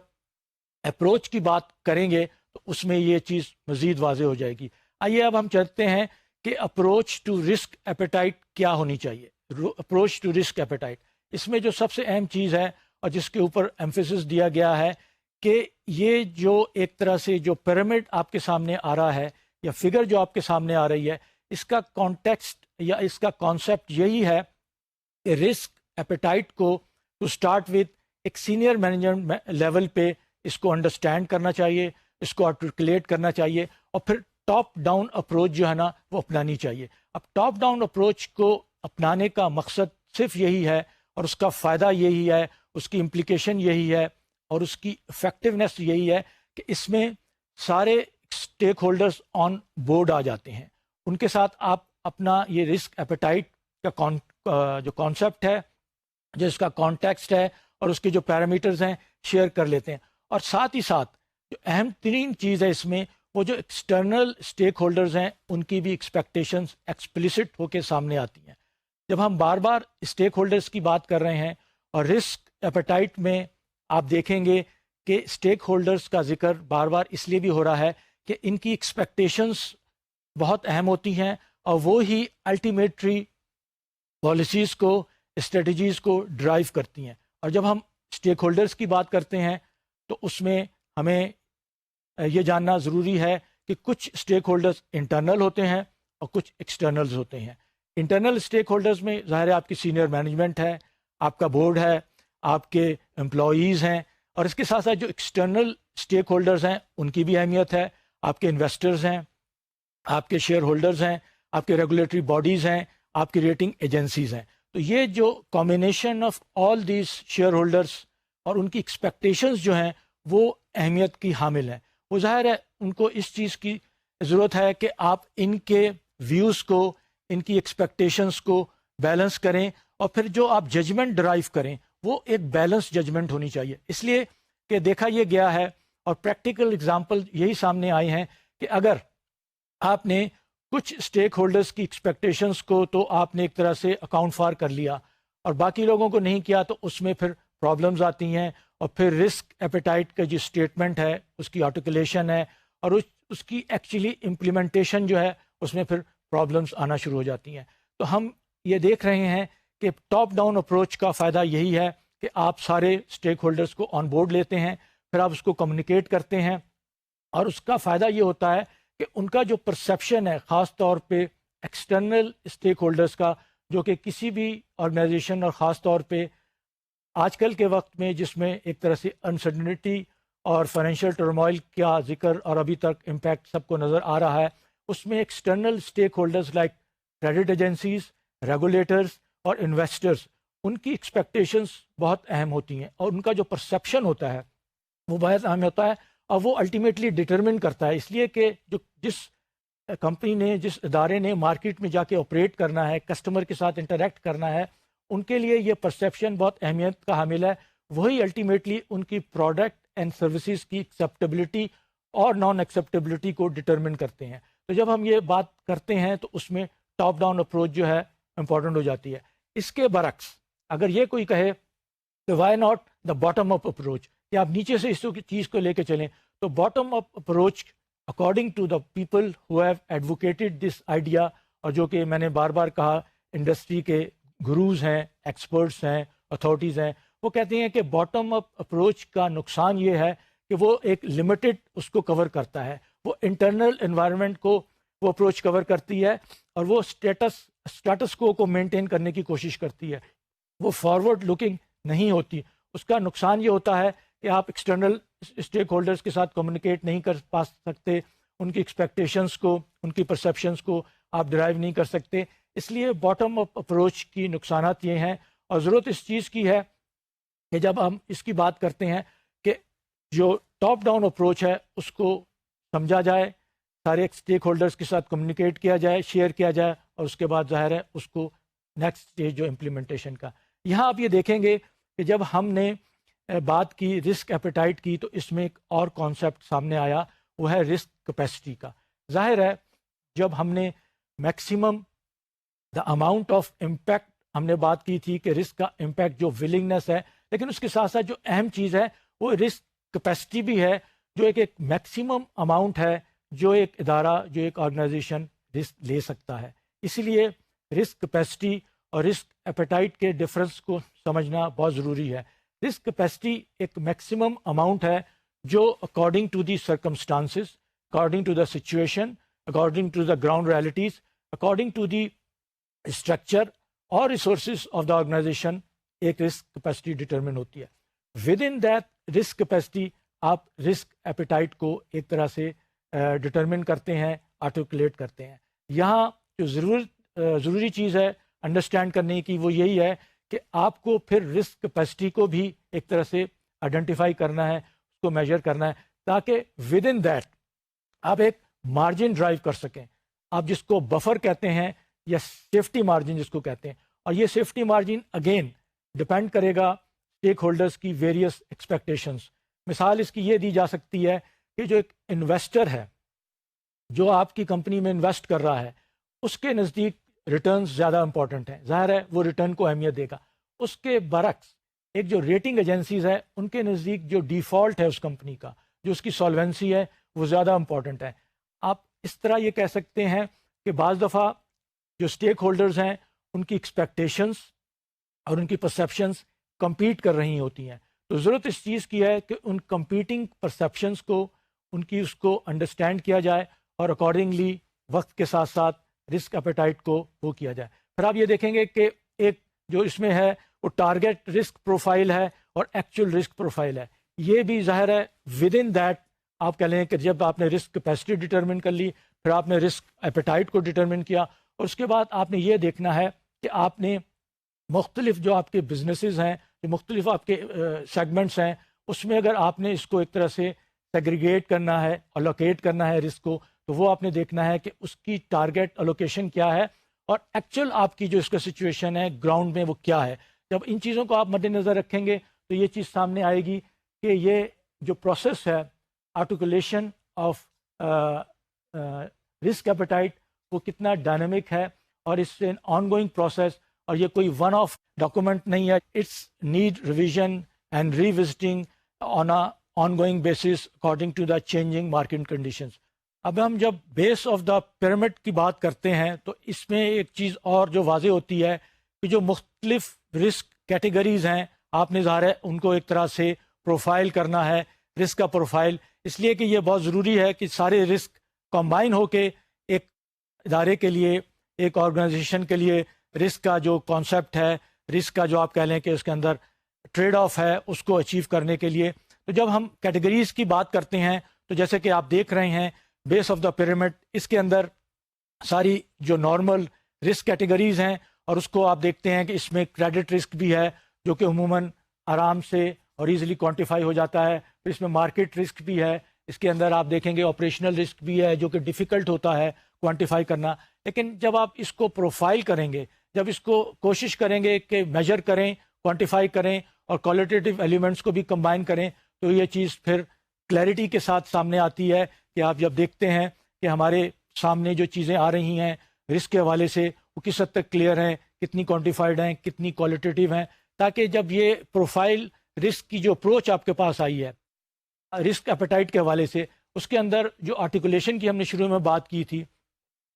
اپروچ کی بات کریں گے تو اس میں یہ چیز مزید واضح ہو جائے گی۔ آئیے اب ہم چلتے ہیں کہ اپروچ ٹو رسک ایپیٹائٹ کیا ہونی چاہیے۔ اپروچ ٹو رسک ایپیٹائٹ، اس میں جو سب سے اہم چیز ہے اور جس کے اوپر ایمفیسس دیا گیا ہے کہ یہ جو ایک طرح سے جو پیرامڈ آپ کے سامنے آ رہا ہے یا فگر جو آپ کے سامنے آ رہی ہے، اس کا کانٹیکسٹ یا اس کا کانسیپٹ یہی ہے کہ رسک ایپیٹائٹ کو ٹو اسٹارٹ وتھ ایک سینئر مینجمنٹ لیول پہ اس کو انڈرسٹینڈ کرنا چاہیے، اس کو آرٹیکولیٹ کرنا چاہیے، اور پھر ٹاپ ڈاؤن اپروچ جو ہے نا وہ اپنانی چاہیے۔ اب ٹاپ ڈاؤن اپروچ کو اپنانے کا مقصد صرف یہی ہے اور اس کا فائدہ یہی ہے، اس کی امپلیکیشن یہی ہے اور اس کی افیکٹونیس یہی ہے کہ اس میں سارے اسٹیک ہولڈرز آن بورڈ آ جاتے ہیں، ان کے ساتھ آپ اپنا یہ رسک ایپیٹائٹ کا جو کانسیپٹ ہے، جو اس کا کانٹیکسٹ ہے اور اس کے جو پیرامیٹرز ہیں شیئر کر لیتے ہیں، اور ساتھ ہی ساتھ جو اہم ترین چیز ہے اس میں وہ جو ایکسٹرنل اسٹیک ہولڈرز ہیں ان کی بھی ایکسپیکٹیشنز ایکسپلیسٹ ہو کے سامنے آتی ہیں۔ جب ہم بار بار اسٹیک ہولڈرز کی بات کر رہے ہیں اور رسک ایپیٹائٹ میں آپ دیکھیں گے کہ اسٹیک ہولڈرز کا ذکر بار بار اس لیے بھی ہو رہا ہے کہ ان کی ایکسپیکٹیشنز بہت اہم ہوتی ہیں اور وہ ہی الٹیمیٹری پالیسیز کو، اسٹریٹجیز کو ڈرائیو کرتی ہیں۔ اور جب ہم اسٹیک ہولڈرز کی بات کرتے ہیں تو اس میں ہمیں یہ جاننا ضروری ہے کہ کچھ اسٹیک ہولڈرز انٹرنل ہوتے ہیں اور کچھ ایکسٹرنلز ہوتے ہیں۔ انٹرنل اسٹیک ہولڈرز میں ظاہر ہے آپ کی سینئر مینجمنٹ ہے، آپ کا بورڈ ہے، آپ کے امپلائیز ہیں، اور اس کے ساتھ ساتھ جو ایکسٹرنل اسٹیک ہولڈرز ہیں ان کی بھی اہمیت ہے، آپ کے انویسٹرز ہیں، آپ کے شیئر ہولڈرز ہیں، آپ کے ریگولیٹری باڈیز ہیں، آپ کی ریٹنگ ایجنسیز ہیں۔ تو یہ جو combination of all these share holders اور ان کی ایکسپیکٹیشنز جو ہیں وہ اہمیت کی حامل ہیں۔ وہ ظاہر ہے ان کو اس چیز کی ضرورت ہے کہ آپ ان کے ویوز کو، ان کی ایکسپیکٹیشنز کو بیلنس کریں، اور پھر جو آپ ججمنٹ ڈرائیو کریں وہ ایک بیلنس ججمنٹ ہونی چاہیے۔ اس لیے کہ دیکھا یہ گیا ہے اور پریکٹیکل اگزامپل یہی سامنے آئے ہیں کہ اگر آپ نے کچھ اسٹیک ہولڈرز کی ایکسپیکٹیشنز کو تو آپ نے ایک طرح سے اکاؤنٹ فار کر لیا اور باقی لوگوں کو نہیں کیا، تو اس میں پھر پرابلمز آتی ہیں، اور پھر رسک ایپیٹائٹ کا جو اسٹیٹمنٹ ہے اس کی آرٹیکولیشن ہے اور اس کی ایکچولی امپلیمنٹیشن جو ہے اس میں پھر پرابلمز آنا شروع ہو جاتی ہیں۔ تو ہم یہ دیکھ رہے ہیں کہ ٹاپ ڈاؤن اپروچ کا فائدہ یہی ہے کہ آپ سارے اسٹیک ہولڈرز کو آن بورڈ لیتے ہیں، پھر آپ اس کو کمیونیکیٹ کرتے ہیں، اور اس کا فائدہ یہ ہوتا ہے کہ ان کا جو پرسیپشن ہے خاص طور پہ ایکسٹرنل اسٹیک ہولڈرز کا، جو کہ کسی بھی آرگنائزیشن اور خاص طور پہ آج کل کے وقت میں جس میں ایک طرح سے انسرٹنٹی اور فائنینشیل ٹرموائل کا ذکر اور ابھی تک امپیکٹ سب کو نظر آ رہا ہے، اس میں external stake holders like credit agencies, regulators اور انویسٹرز، ان کی ایکسپیکٹیشنز بہت اہم ہوتی ہیں، اور ان کا جو پرسیپشن ہوتا ہے وہ بہت اہم ہوتا ہے، اور وہ الٹیمیٹلی ڈٹرمن کرتا ہے۔ اس لیے کہ جس کمپنی نے، جس ادارے نے مارکیٹ میں جا کے آپریٹ کرنا ہے، کسٹمر کے ساتھ انٹریکٹ کرنا ہے، ان کے لیے یہ پرسیپشن بہت اہمیت کا حامل ہے۔ وہی الٹیمیٹلی ان کی پروڈکٹ اینڈ سروسز کی ایکسیپٹیبلٹی اور نان ایکسیپٹیبلٹی کو ڈٹرمن کرتے ہیں۔ تو جب ہم یہ بات کرتے ہیں تو اس میں ٹاپ ڈاؤن اپروچ جو ہے امپورٹنٹ ہو جاتی ہے۔ اس کے برعکس اگر یہ کوئی کہے کہ why not the bottom up approach, کہ آپ نیچے سے اس چیز کو لے کے چلیں. تو bottom up approach according to the people who have advocated this idea, اور جو کہ میں نے بار بار کہا انڈسٹری کے گروز ہیں، ایکسپرٹس ہیں، اتھارٹیز ہیں، وہ کہتے ہیں کہ باٹم اپ اپروچ کا نقصان یہ ہے کہ وہ ایک لمیٹڈ اس کو کور کرتا ہے. وہ انٹرنل انوائرمنٹ کو وہ اپروچ کور کرتی ہے، اور وہ اسٹیٹس کو مینٹین کرنے کی کوشش کرتی ہے. وہ فارورڈ لکنگ نہیں ہوتی. اس کا نقصان یہ ہوتا ہے کہ آپ ایکسٹرنل اسٹیک ہولڈرز کے ساتھ کمیونیکیٹ نہیں کر پا سکتے، ان کی ایکسپیکٹیشنز کو، ان کی پرسیپشنز کو آپ ڈرائیو نہیں کر سکتے. اس لیے باٹم اپ اپروچ کی نقصانات یہ ہیں، اور ضرورت اس چیز کی ہے کہ جب ہم اس کی بات کرتے ہیں کہ جو ٹاپ ڈاؤن اپروچ ہے اس کو سمجھا جائے، سارے اسٹیک ہولڈرز کے ساتھ کمیونیکیٹ کیا جائے، شیئر کیا جائے، اور اس کے بعد ظاہر ہے اس کو نیکسٹ اسٹیج جو امپلیمنٹیشن کا. یہاں آپ یہ دیکھیں گے کہ جب ہم نے بات کی رسک ایپیٹائٹ کی، تو اس میں ایک اور کانسیپٹ سامنے آیا، وہ ہے رسک کیپیسٹی کا. ظاہر ہے جب ہم نے maximum the amount of impact ہم نے بات کی تھی کہ رسک کا امپیکٹ جو ولنگنس ہے، لیکن اس کے ساتھ ساتھ جو اہم چیز ہے وہ رسک کیپیسٹی بھی ہے، جو ایک میکسیمم اماؤنٹ ہے جو ایک ادارہ، جو ایک آرگنائزیشن رسک لے سکتا ہے. اسی لیے رسک کیپیسٹی اور رسک ایپیٹائٹ کے ڈفرنس کو سمجھنا بہت ضروری ہے. رسک کیپیسٹی ایک میکسیمم اماؤنٹ ہے جو according to the circumstances, according to the situation, according to the ground realities, according to the structure اور ریسورسز آف دا آرگنائزیشن، ایک رسک کیپیسٹی ڈٹرمن ہوتی ہے. Within that risk capacity آپ risk appetite کو ایک طرح سے determine کرتے ہیں، آرٹیکولیٹ کرتے ہیں. یہاں جو ضروری چیز ہے انڈرسٹینڈ کرنے کی وہ یہی ہے کہ آپ کو پھر رسک کیپیسٹی کو بھی ایک طرح سے آئیڈینٹیفائی کرنا ہے، اس کو میجر کرنا ہے، تاکہ ود ان دیٹ آپ ایک مارجن ڈرائیو کر سکیں. آپ جس کو بفر کہتے ہیں یا سیفٹی مارجن جس کو کہتے ہیں، اور یہ سیفٹی مارجن اگین ڈپینڈ کرے گا اسٹیک ہولڈرز کی ویریس ایکسپیکٹیشنز. مثال اس کی یہ دی جا سکتی ہے کہ جو ایک انویسٹر ہے جو آپ کی کمپنی میں انویسٹ کر رہا ہے، اس کے نزدیک ریٹرنز زیادہ امپورٹنٹ ہیں، ظاہر ہے وہ ریٹرن کو اہمیت دے گا. اس کے برعکس ایک جو ریٹنگ ایجنسیز ہے، ان کے نزدیک جو ڈیفالٹ ہے اس کمپنی کا، جو اس کی سالوینسی ہے، وہ زیادہ امپورٹنٹ ہے. آپ اس طرح یہ کہہ سکتے ہیں کہ بعض دفعہ جو اسٹیک ہولڈرز ہیں ان کی ایکسپیکٹیشنز اور ان کی پرسیپشنز کمپیٹ کر رہی ہوتی ہیں. تو ضرورت اس چیز کی ہے کہ ان کمپیٹنگ پرسیپشنز کو، ان کی اس کو انڈرسٹینڈ کیا جائے، اور اکارڈنگلی وقت کے ساتھ ساتھ رسک ایپیٹائٹ کو وہ کیا جائے. پھر آپ یہ دیکھیں گے کہ ایک جو اس میں ہے وہ ٹارگیٹ رسک پروفائل ہے اور ایکچوئل رسک پروفائل ہے. یہ بھی ظاہر ہے ود ان دیٹ آپ کہہ لیں کہ جب آپ نے رسک کیپیسٹی ڈٹرمن کر لی، پھر آپ نے رسک ایپیٹائٹ کو ڈٹرمن کیا، اور اس کے بعد آپ نے یہ دیکھنا ہے کہ آپ نے مختلف جو آپ کے بزنسز ہیں، جو مختلف آپ کے سیگمنٹس ہیں، اس میں اگر آپ نے اس کو ایک طرح سے سیگریگیٹ کرنا ہے، الوکیٹ کرنا ہے رسک کو، تو وہ آپ نے دیکھنا ہے کہ اس کی ٹارگیٹ الوکیشن کیا ہے، اور ایکچوئل آپ کی جو اس کا سچویشن ہے گراؤنڈ میں وہ کیا ہے. جب ان چیزوں کو آپ مد نظر رکھیں گے تو یہ چیز سامنے آئے گی کہ یہ جو پروسیس ہے آرٹیکولیشن آف رسک ایپیٹائٹ وہ کتنا ڈائنامک ہے، اور اس سے آن گوئنگ پروسیس، اور یہ کوئی ون آف ڈاکومنٹ نہیں ہے. It's need revision and revisiting on ongoing basis according to the changing market conditions. اب ہم جب بیس آف دا پیرامڈ کی بات کرتے ہیں تو اس میں ایک چیز اور جو واضح ہوتی ہے کہ جو مختلف رسک کیٹیگریز ہیں، آپ نے ظاہر ہے ان کو ایک طرح سے پروفائل کرنا ہے، رسک کا پروفائل، اس لیے کہ یہ بہت ضروری ہے کہ سارے رسک کمبائن ہو کے ایک ادارے کے لیے، ایک آرگنائزیشن کے لیے رسک کا جو کانسیپٹ ہے، رسک کا جو آپ کہہ لیں کہ اس کے اندر ٹریڈ آف ہے، اس کو اچیو کرنے کے لیے. تو جب ہم کیٹیگریز کی بات کرتے ہیں تو جیسے کہ آپ دیکھ رہے ہیں بیس آف دا پیرامڈ، اس کے اندر ساری جو نارمل رسک کیٹیگریز ہیں، اور اس کو آپ دیکھتے ہیں کہ اس میں کریڈٹ رسک بھی ہے جو کہ عموماً آرام سے اور ایزیلی کوانٹیفائی ہو جاتا ہے. پھر اس میں مارکیٹ رسک بھی ہے، اس کے اندر آپ دیکھیں گے آپریشنل رسک بھی ہے جو کہ ڈیفیکلٹ ہوتا ہے کوانٹیفائی کرنا. لیکن جب آپ اس کو پروفائل کریں گے، جب اس کو کوشش کریں گے کہ میجر کریں، کوانٹیفائی کریں، اور کوالٹیٹیو ایلیمنٹس کو بھی کمبائن کریں، تو یہ چیز پھر کلیئرٹی کے ساتھ سامنے آتی ہے کہ آپ جب دیکھتے ہیں کہ ہمارے سامنے جو چیزیں آ رہی ہیں رسک کے حوالے سے وہ کس حد تک کلیئر ہیں، کتنی کوانٹیفائڈ ہیں، کتنی کوالٹیٹیو ہیں، تاکہ جب یہ پروفائل رسک کی جو اپروچ آپ کے پاس آئی ہے رسک ایپیٹائٹ کے حوالے سے، اس کے اندر جو آرٹیکولیشن کی ہم نے شروع میں بات کی تھی،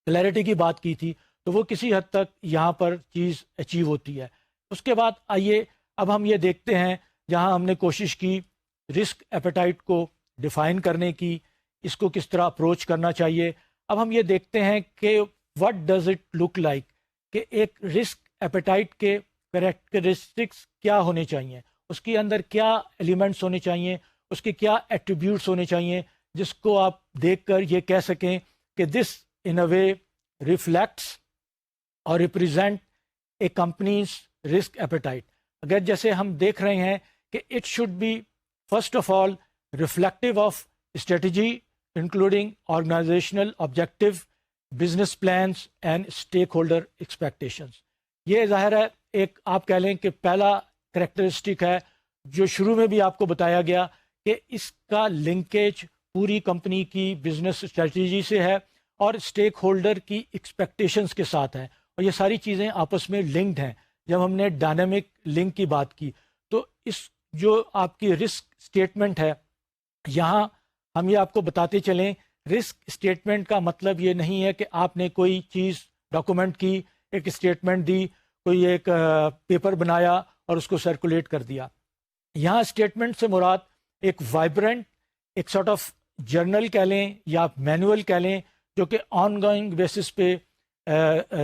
کلیئرٹی کی بات کی تھی، تو وہ کسی حد تک یہاں پر چیز اچیو ہوتی ہے۔ اس کے بعد آئیے اب ہم یہ دیکھتے ہیں جہاں ہم نے کوشش کی رسک ایپیٹائٹ کو ڈیفائن کرنے کی، اس کو کس طرح اپروچ کرنا چاہیے، اب ہم یہ دیکھتے ہیں کہ what does it look like, کہ ایک رسک ایپیٹائٹ کے کریکٹرسٹکس کیا ہونے چاہیے، اس کے اندر کیا ایلیمنٹس ہونے چاہیے، اس کے کیا ایٹریبیوٹس ہونے چاہیے جس کو آپ دیکھ کر یہ کہہ سکیں کہ this in a way reflects اور represent a company's risk appetite. اگر جیسے ہم دیکھ رہے ہیں کہ it should be first of all reflective of strategy including organisational objective, business plans and stakeholder expectations. یہ ظاہر ہے ایک آپ کہہ لیں کہ پہلا کریکٹرسٹک ہے جو شروع میں بھی آپ کو بتایا گیا کہ اس کا لنکیج پوری کمپنی کی بزنس اسٹریٹجی سے ہے اور اسٹیک ہولڈر کی ایکسپیکٹیشنز کے ساتھ ہے، اور یہ ساری چیزیں آپس میں لنکڈ ہیں۔ جب ہم نے ڈائنامک لنک کی بات کی تو اس جو آپ کی رسک اسٹیٹمنٹ ہے، یہاں ہم یہ آپ کو بتاتے چلیں رسک اسٹیٹمنٹ کا مطلب یہ نہیں ہے کہ آپ نے کوئی چیز ڈاکومنٹ کی، ایک اسٹیٹمنٹ دی، کوئی ایک پیپر بنایا اور اس کو سرکولیٹ کر دیا۔ یہاں اسٹیٹمنٹ سے مراد ایک وائبرنٹ، ایک سارٹ آف جرنل کہہ لیں یا مینول کہہ لیں، جو کہ آن گوئنگ بیسس پہ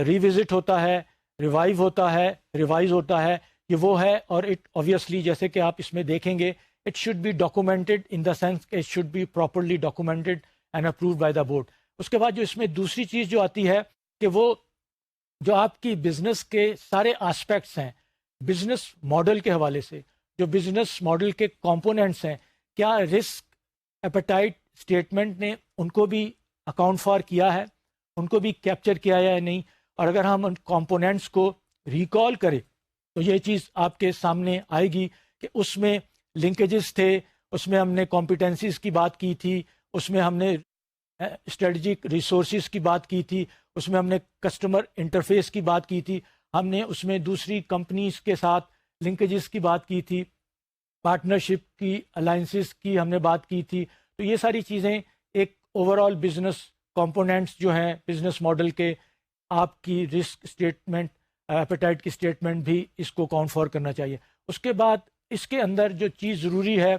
ریوزٹ ہوتا ہے، ریوائیو ہوتا ہے، ریوائز ہوتا ہے، یہ وہ ہے۔ اور اٹ اوبیسلی جیسے کہ آپ اس میں دیکھیں گے it should be documented in the sense کہ it should be properly documented and approved by the board. اس کے بعد جو اس میں دوسری چیز جو آتی ہے کہ وہ جو آپ کی بزنس کے سارے آسپیکٹس ہیں، بزنس ماڈل کے حوالے سے جو بزنس ماڈل کے کمپوننٹس ہیں، کیا رسک ایپیٹائٹ اسٹیٹمنٹ نے ان کو بھی اکاؤنٹ فار کیا ہے، ان کو بھی کیپچر کیا ہے یا نہیں۔ اور اگر ہم ان کمپوننٹس کو ریکال کریں تو یہ چیز آپ کے سامنے آئے گی کہ اس میں لنکیجز تھے، اس میں ہم نے کمپیٹنسیز کی بات کی تھی، اس میں ہم نے اسٹریٹجک ریسورسز کی بات کی تھی، اس میں ہم نے کسٹمر انٹرفیس کی بات کی تھی، ہم نے اس میں دوسری کمپنیز کے ساتھ لنکیجز کی بات کی تھی، پارٹنرشپ کی، الائنسز کی ہم نے بات کی تھی۔ تو یہ ساری چیزیں ایک اوور آل بزنس کمپوننٹس جو ہیں بزنس ماڈل کے، آپ کی رسک اسٹیٹمنٹ ایپیٹائٹ کی اسٹیٹمنٹ بھی اس کو کاؤنٹ فار کرنا چاہیے۔ اس کے بعد اس کے اندر جو چیز ضروری ہے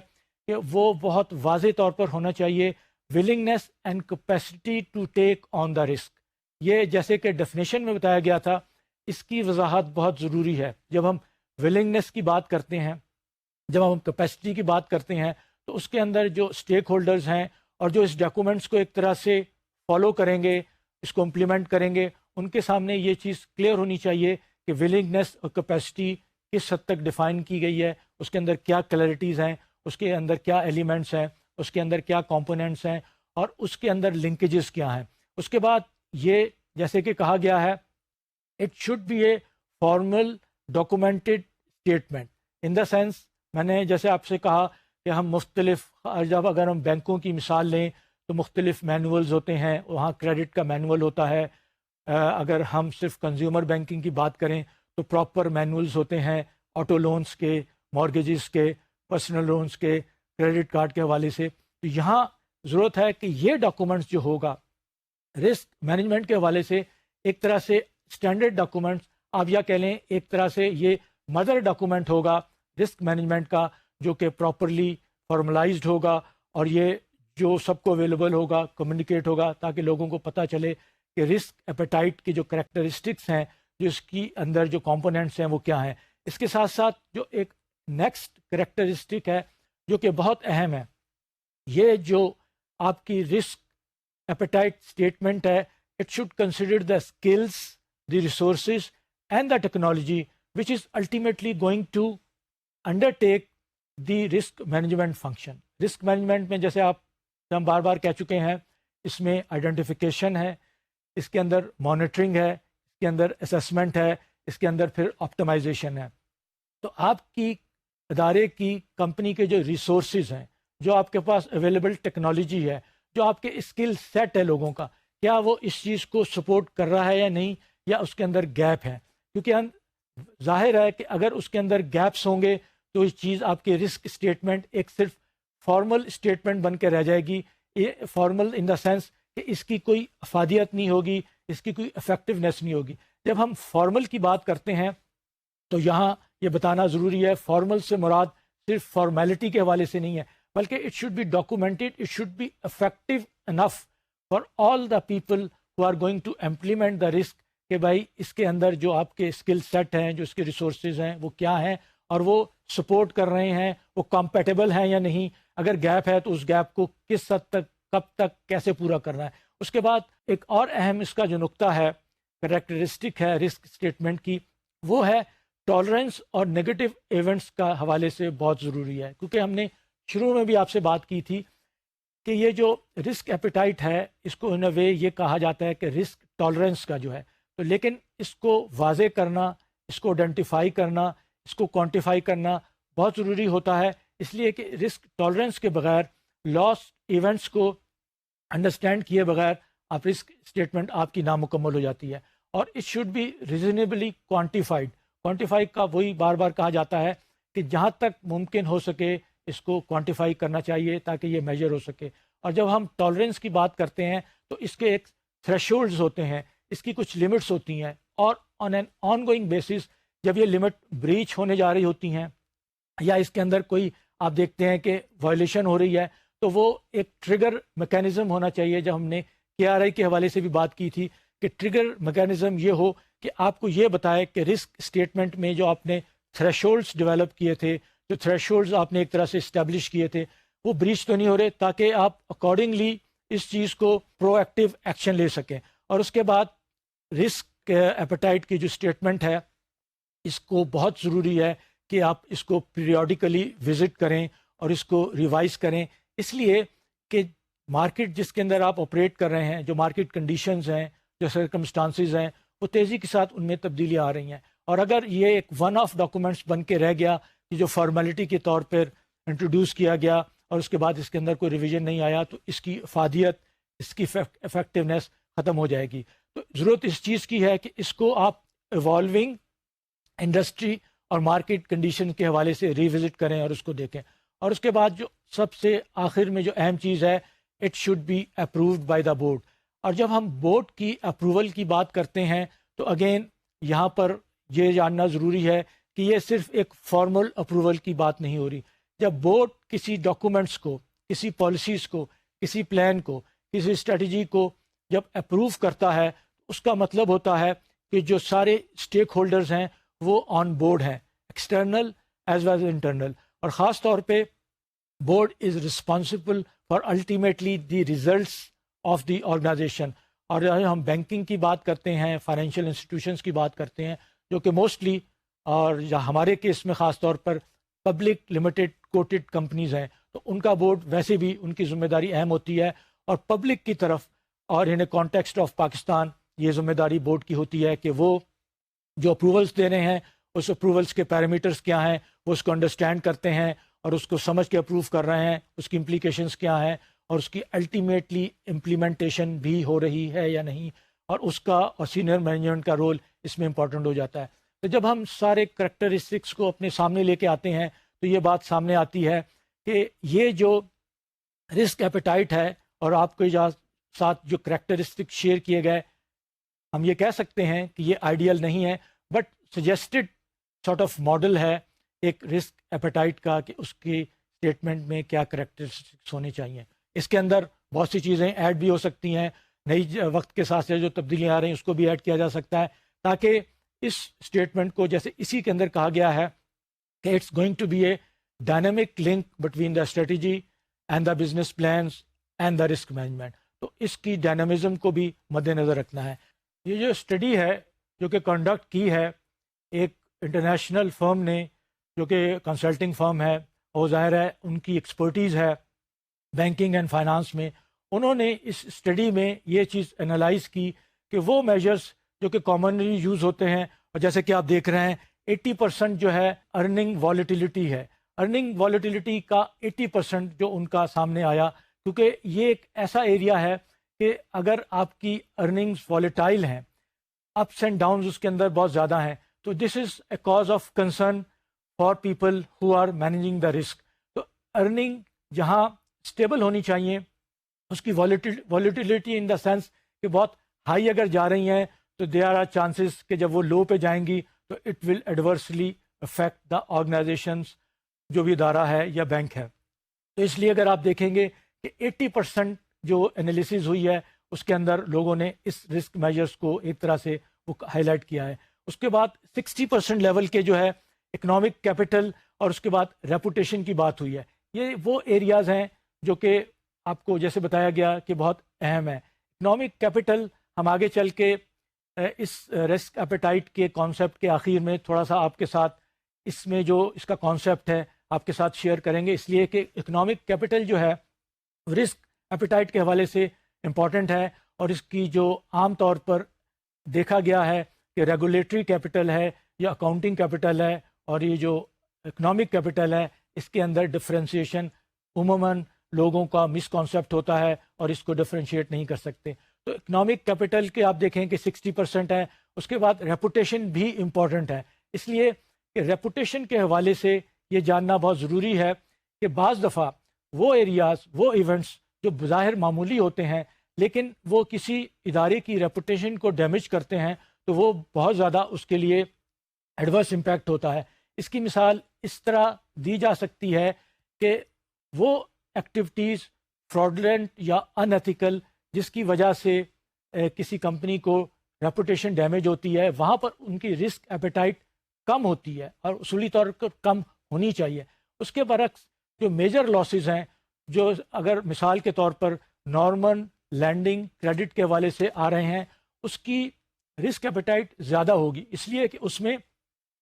کہ وہ بہت واضح طور پر ہونا چاہیے willingness and capacity to take on the risk. یہ جیسے کہ ڈیفینیشن میں بتایا گیا تھا، اس کی وضاحت بہت ضروری ہے۔ جب ہم ولنگنیس کی بات کرتے ہیں، جب ہم کیپیسٹی کی بات کرتے ہیں، تو اس کے اندر جو اسٹیک ہولڈرز ہیں اور جو اس ڈاکومنٹس کو ایک طرح سے فالو کریں گے، اس کو امپلیمنٹ کریں گے، ان کے سامنے یہ چیز کلیئر ہونی چاہیے کہ ولنگنیس اور کیپیسٹی کس حد تک ڈیفائن کی گئی ہے، اس کے اندر کیا کلیئرٹیز ہیں، اس کے اندر کیا ایلیمنٹس ہیں، اس کے اندر کیا کمپوننٹس ہیں، اور اس کے اندر لنکیجز کیا ہیں۔ اس کے بعد یہ جیسے کہ کہا گیا ہے it should be a formal documented statement in the sense, میں نے جیسے آپ سے کہا کہ ہم مختلف، جب اگر ہم بینکوں کی مثال لیں تو مختلف مینولز ہوتے ہیں، وہاں کریڈٹ کا مینول ہوتا ہے۔ اگر ہم صرف کنزیومر بینکنگ کی بات کریں تو پراپر مینولز ہوتے ہیں آٹو لونز کے، مارگیجز کے، پرسنل لونز کے، کریڈٹ کارڈ کے حوالے سے۔ تو یہاں ضرورت ہے کہ یہ ڈاکومنٹس جو ہوگا رسک مینجمنٹ کے حوالے سے ایک طرح سے اسٹینڈرڈ ڈاکومنٹس، آپ یا کہہ لیں ایک طرح سے یہ مدر ڈاکومنٹ ہوگا رسک مینجمنٹ کا، جو کہ پراپرلی فارملائزڈ ہوگا، اور یہ جو سب کو اویلیبل ہوگا، کمیونیکیٹ ہوگا، تاکہ لوگوں کو پتہ چلے کہ رسک ایپیٹائٹ کی جو کریکٹرسٹکس ہیں، جو اس کی اندر جو کمپوننٹس ہیں وہ کیا ہیں۔ اس کے ساتھ ساتھ جو ایک نیکسٹ کریکٹرسٹک ہے جو کہ بہت اہم ہے، یہ جو آپ کی رسک ایپیٹائٹ اسٹیٹمنٹ ہے، it should consider the skills, the resources and the technology which is ultimately going to undertake the risk management function. Risk management میں جیسے ہم بار بار کہہ چکے ہیں، اس میں آئیڈینٹیفیکیشن ہے، اس کے اندر مانیٹرنگ ہے، اس کے اندر اسیسمنٹ ہے، اس کے اندر پھر آپٹمائزیشن ہے۔ تو آپ کی ادارے کی، کمپنی کے جو ریسورسز ہیں، جو آپ کے پاس اویلیبل ٹیکنالوجی ہے، جو آپ کے اسکل سیٹ ہے لوگوں کا، کیا وہ اس چیز کو سپورٹ کر رہا ہے یا نہیں، یا اس کے اندر گیپ ہے؟ کیونکہ ظاہر ہے کہ اگر اس کے اندر گیپس ہوں گے تو یہ چیز آپ کے رسک اسٹیٹمنٹ ایک صرف فارمل اسٹیٹمنٹ بن کے رہ جائے گی. یہ فارمل ان دا سینس کہ اس کی کوئی افادیت نہیں ہوگی, اس کی کوئی افیکٹونیس نہیں ہوگی. جب ہم فارمل کی بات کرتے ہیں تو یہاں یہ بتانا ضروری ہے, فارمل سے مراد صرف فارمیلٹی کے حوالے سے نہیں ہے, بلکہ it should be documented, it should be effective enough for all the people who are going to implement the risk, کہ بھائی اس کے اندر جو آپ کے اسکل سیٹ ہیں, جو اس کے ریسورسز ہیں وہ کیا ہیں, اور وہ سپورٹ کر رہے ہیں, وہ کمپیٹیبل ہیں یا نہیں, اگر گیپ ہے تو اس گیپ کو کس حد تک, کب تک, کیسے پورا کرنا ہے. اس کے بعد ایک اور اہم اس کا جو نقطہ ہے, کریکٹرسٹک ہے رسک اسٹیٹمنٹ کی, وہ ہے ٹالرنس اور نگیٹو ایونٹس کا حوالے سے بہت ضروری ہے. کیونکہ ہم نے شروع میں بھی آپ سے بات کی تھی کہ یہ جو رسک ایپیٹائٹ ہے اس کو ان اے وے یہ کہا جاتا ہے کہ رسک ٹالرنس کا جو ہے, تو لیکن اس کو واضح کرنا, اس کو آئیڈینٹیفائی کرنا, اس کو کوانٹیفائی کرنا بہت ضروری ہوتا ہے. اس لیے کہ رسک ٹالرنس کے بغیر, لاس ایونٹس کو انڈرسٹینڈ کیے بغیر آپ رسک اسٹیٹمنٹ آپ کی نامکمل ہو جاتی ہے. اور it should be reasonably quantified. Quantify کا وہی بار بار کہا جاتا ہے کہ جہاں تک ممکن ہو سکے اس کو کوانٹیفائی کرنا چاہیے تاکہ یہ میجر ہو سکے. اور جب ہم ٹالرنس کی بات کرتے ہیں تو اس کے ایک تھریشولڈز ہوتے ہیں, اس کی کچھ لمٹس ہوتی ہیں, اور آن این آن گوئنگ بیسس جب یہ لمٹ بریچ ہونے جا رہی ہوتی ہیں یا اس کے اندر کوئی آپ دیکھتے ہیں کہ وائلیشن ہو رہی ہے, تو وہ ایک ٹریگر میکینزم ہونا چاہیے. جب ہم نے KRI کے حوالے سے بھی بات کی تھی کہ ٹریگر میکینزم یہ ہو کہ آپ کو یہ بتائے کہ رسک اسٹیٹمنٹ میں جو آپ نے تھریشولڈز ڈیولپ کیے تھے, جو تھریشولڈز آپ نے ایک طرح سے اسٹیبلش کیے تھے, وہ بریچ تو نہیں ہو رہے, تاکہ آپ اکارڈنگلی اس چیز کو پرو ایکٹیو ایکشن لے سکیں. اور اس کے بعد رسک ایپیٹائٹ کی جو اسٹیٹمنٹ ہے اس کو بہت ضروری ہے کہ آپ اس کو پیریوڈیکلی وزٹ کریں اور اس کو ریوائز کریں, اس لیے کہ مارکیٹ جس کے اندر آپ آپریٹ کر رہے ہیں, جو مارکیٹ کنڈیشنز ہیں, جو سرکمسٹانسز ہیں, وہ تیزی کے ساتھ ان میں تبدیلیاں آ رہی ہیں. اور اگر یہ ایک ون آف ڈاکومنٹس بن کے رہ گیا کہ جو فارمیلٹی کے طور پر انٹروڈیوس کیا گیا اور اس کے بعد اس کے اندر کوئی ریویژن نہیں آیا, تو اس کی افادیت, اس کی افیکٹونیس ختم ہو جائے گی. تو ضرورت اس چیز کی ہے کہ اس کو آپ ایوالونگ انڈسٹری اور مارکیٹ کنڈیشن کے حوالے سے ریوزٹ کریں اور اس کو دیکھیں. اور اس کے بعد جو سب سے آخر میں جو اہم چیز ہے, it should be approved by the board. اور جب ہم بورڈ کی اپروول کی بات کرتے ہیں تو اگین یہاں پر یہ جاننا ضروری ہے کہ یہ صرف ایک فارمل اپروول کی بات نہیں ہو رہی. جب بورڈ کسی ڈاکومنٹس کو, کسی پالیسیز کو, کسی پلان کو, کسی اسٹریٹجی کو جب اپروو کرتا ہے, اس کا مطلب ہوتا ہے کہ جو سارے اسٹیک ہولڈرز ہیں وہ آن بورڈ ہیں, external as well as internal. اور خاص طور پہ board is responsible for ultimately the results of the organisation. اور ہم بینکنگ کی بات کرتے ہیں, فائنینشیل انسٹیٹیوشنس کی بات کرتے ہیں, جو کہ موسٹلی اور ہمارے کیس میں خاص طور پر پبلک لمیٹڈ کوٹڈ کمپنیز ہیں, تو ان کا بورڈ ویسے بھی ان کی ذمہ داری اہم ہوتی ہے. اور پبلک کی طرف اور ان کانٹیکسٹ آف پاکستان یہ ذمہ داری بورڈ کی ہوتی ہے کہ وہ جو اپروولس دے رہے ہیں اس اپروولس کے پیرامیٹرز کیا ہیں, وہ اس کو انڈرسٹینڈ کرتے ہیں اور اس کو سمجھ کے اپروو کر رہے ہیں, اس کی امپلیکیشنز کیا ہیں اور اس کی الٹیمیٹلی امپلیمنٹیشن بھی ہو رہی ہے یا نہیں, اور اس کا اور سینئر مینجمنٹ کا رول اس میں امپورٹنٹ ہو جاتا ہے. تو جب ہم سارے کریکٹرسٹکس کو اپنے سامنے لے کے آتے ہیں تو یہ بات سامنے آتی ہے کہ یہ جو رسک ایپیٹائٹ ہے اور آپ کے ساتھ جو کریکٹرسٹک شیئر کیے گئے, ہم یہ کہہ سکتے ہیں کہ یہ آئیڈیل نہیں ہے, but suggested sort of model ہے ایک رسک ایپیٹائٹ کا کہ اس کی اسٹیٹمنٹ میں کیا کریکٹرسٹکس ہونے چاہیے. اس کے اندر بہت سی چیزیں ایڈ بھی ہو سکتی ہیں, نئی وقت کے ساتھ جو تبدیلیاں آ رہی ہیں اس کو بھی ایڈ کیا جا سکتا ہے, تاکہ اس اسٹیٹمنٹ کو جیسے اسی کے اندر کہا گیا ہے کہ it's going to be a dynamic link between the strategy and the business plans and the risk management. تو اس کی ڈائنامزم کو بھی مد نظر رکھنا ہے. یہ جو اسٹڈی ہے جو کہ کنڈکٹ کی ہے ایک انٹرنیشنل فرم نے, جو کہ کنسلٹنگ فرم ہے, اور ظاہر ہے ان کی ایکسپرٹیز ہے بینکنگ اینڈ فائنانس میں, انہوں نے اس اسٹڈی میں یہ چیز انالائز کی کہ وہ میجرز جو کہ کامنلی یوز ہوتے ہیں, اور جیسے کہ آپ دیکھ رہے ہیں 80% جو ہے ارننگ والیٹیلیٹی ہے. ارننگ والیٹیلیٹی کا 80% جو ان کا سامنے آیا, کیونکہ یہ ایک ایسا ایریا ہے کہ اگر آپ کی ارننگز والیٹائل ہیں, اپس اینڈ ڈاؤنز اس کے اندر بہت زیادہ ہیں, تو this is a cause of concern for people who are managing the risk. تو ارننگ جہاں اسٹیبل ہونی چاہیے، اس کی والیٹیلیٹی ان دا سینس کہ بہت ہائی اگر جا رہی ہیں تو دیر آر چانسز کہ جب وہ لو پہ جائیں گی تو it will adversely affect the organisations جو بھی ادارہ ہے یا بینک ہے. تو اس لیے اگر آپ دیکھیں گے کہ 80% جو انالیسز ہوئی ہے اس کے اندر لوگوں نے اس رسک میجرز کو ایک طرح سے وہ ہائی لائٹ کیا ہے. اس کے بعد 60% لیول کے جو ہے اکنامک کیپٹل اور اس کے بعد ریپوٹیشن کی بات ہوئی ہے. یہ وہ ایریاز ہیں جو کہ آپ کو جیسے بتایا گیا کہ بہت اہم ہے. اکنامک کیپٹل ہم آگے چل کے اس رسک ایپیٹائٹ کے کانسیپٹ کے آخر میں تھوڑا سا آپ کے ساتھ اس میں جو اس کا کانسیپٹ ہے آپ کے ساتھ شیئر کریں گے، اس لیے کہ اکنامک کیپٹل جو ہے رسک ایپیٹائٹ کے حوالے سے امپورٹنٹ ہے، اور اس کی جو عام طور پر دیکھا گیا ہے کہ ریگولیٹری کیپٹل ہے یا اکاؤنٹنگ کیپٹل ہے، اور یہ جو اکنامک کیپٹل ہے اس کے اندر ڈفرینسیشن عموماً لوگوں کا مس کانسیپٹ ہوتا ہے اور اس کو ڈفرینشیٹ نہیں کر سکتے. تو اکنامک کیپٹل کے آپ دیکھیں کہ 60% ہے. اس کے بعد ریپوٹیشن بھی امپورٹنٹ ہے، اس لیے کہ ریپوٹیشن کے حوالے سے یہ جاننا بہت ضروری ہے کہ بعض دفعہ وہ ایریاز، وہ ایونٹس جو بظاہر معمولی ہوتے ہیں لیکن وہ کسی ادارے کی ریپوٹیشن کو ڈیمیج کرتے ہیں تو وہ بہت زیادہ اس کے لیے ایڈورس امپیکٹ ہوتا ہے. اس کی مثال اس طرح دی جا سکتی ہے کہ وہ ایکٹیویٹیز فراڈلنٹ یا ان ایتھیکل جس کی وجہ سے کسی کمپنی کو ریپوٹیشن ڈیمیج ہوتی ہے، وہاں پر ان کی رسک ایپیٹائٹ کم ہوتی ہے اور اصولی طور پر کم ہونی چاہیے. اس کے برعکس جو میجر لاسز ہیں، جو اگر مثال کے طور پر نارمل لینڈنگ کریڈٹ کے حوالے سے آ رہے ہیں، اس کی رسک ایپیٹائٹ زیادہ ہوگی، اس لیے کہ اس میں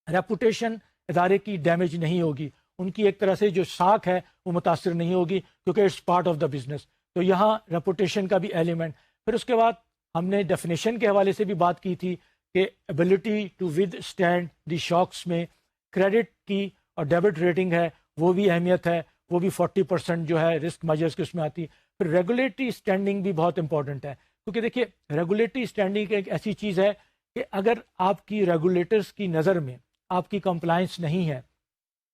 ریپوٹیشن ادارے کی ڈیمیج نہیں ہوگی، ان کی ایک طرح سے جو ساکھ ہے وہ متاثر نہیں ہوگی کیونکہ it's part of the business. تو یہاں ریپوٹیشن کا بھی ایلیمنٹ. پھر اس کے بعد ہم نے ڈیفینیشن کے حوالے سے بھی بات کی تھی کہ ability to withstand the shocks میں کریڈٹ کی اور ڈیبٹ ریٹنگ ہے وہ بھی اہمیت ہے، وہ بھی 40% جو ہے رسک میجرز کے اس میں آتی. پھر ریگولیٹری اسٹینڈنگ بھی بہت امپورٹنٹ ہے، کیونکہ دیکھیے ریگولیٹری اسٹینڈنگ ایک ایسی چیز ہے کہ اگر آپ کی ریگولیٹرز کی نظر میں آپ کی کمپلائنس نہیں ہے،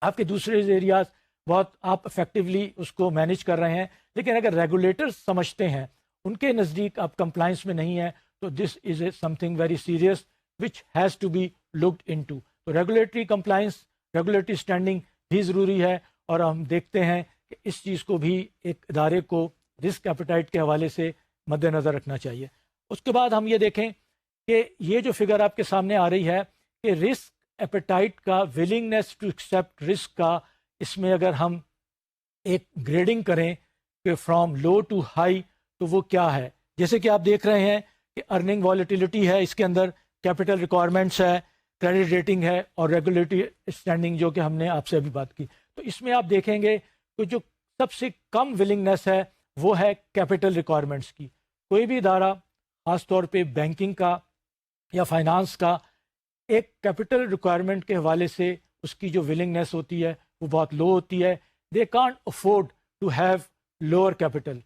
آپ کے دوسرے ایریاز بہت آپ افیکٹولی اس کو مینیج کر رہے ہیں، لیکن اگر ریگولیٹرز سمجھتے ہیں ان کے نزدیک آپ کمپلائنس میں نہیں ہیں تو this is a something very serious which has to be looked into. تو ریگولیٹری کمپلائنس، ریگولیٹری اسٹینڈنگ بھی ضروری ہے، اور ہم دیکھتے ہیں کہ اس چیز کو بھی ایک ادارے کو رسک ایپیٹائٹ کے حوالے سے مد نظر رکھنا چاہیے. اس کے بعد ہم یہ دیکھیں کہ یہ جو فگر آپ کے سامنے آ رہی ہے کہ رسک ایپیٹائٹ کا ولنگنیس ٹو ایکسیپٹ رسک کا، اس میں اگر ہم ایک گریڈنگ کریں کہ فرام لو ٹو ہائی تو وہ کیا ہے. جیسے کہ آپ دیکھ رہے ہیں کہ ارننگ والیٹیلیٹی ہے، اس کے اندر کیپٹل ریکوائرمنٹس ہے، کریڈٹ ریٹنگ ہے اور ریگولیٹری اسٹینڈنگ جو کہ ہم نے آپ سے ابھی بات کی. تو اس میں آپ دیکھیں گے کہ جو سب سے کم ولنگنیس ہے وہ ہے کیپٹل ریکوائرمنٹس کی. کوئی بھی ادارہ خاص طور پہ بینکنگ کا یا فائنانس کا ایک کیپٹل ریکوائرمنٹ کے حوالے سے اس کی جو ولنگنیس ہوتی ہے وہ بہت لو ہوتی ہے. They can't afford to have lower capital.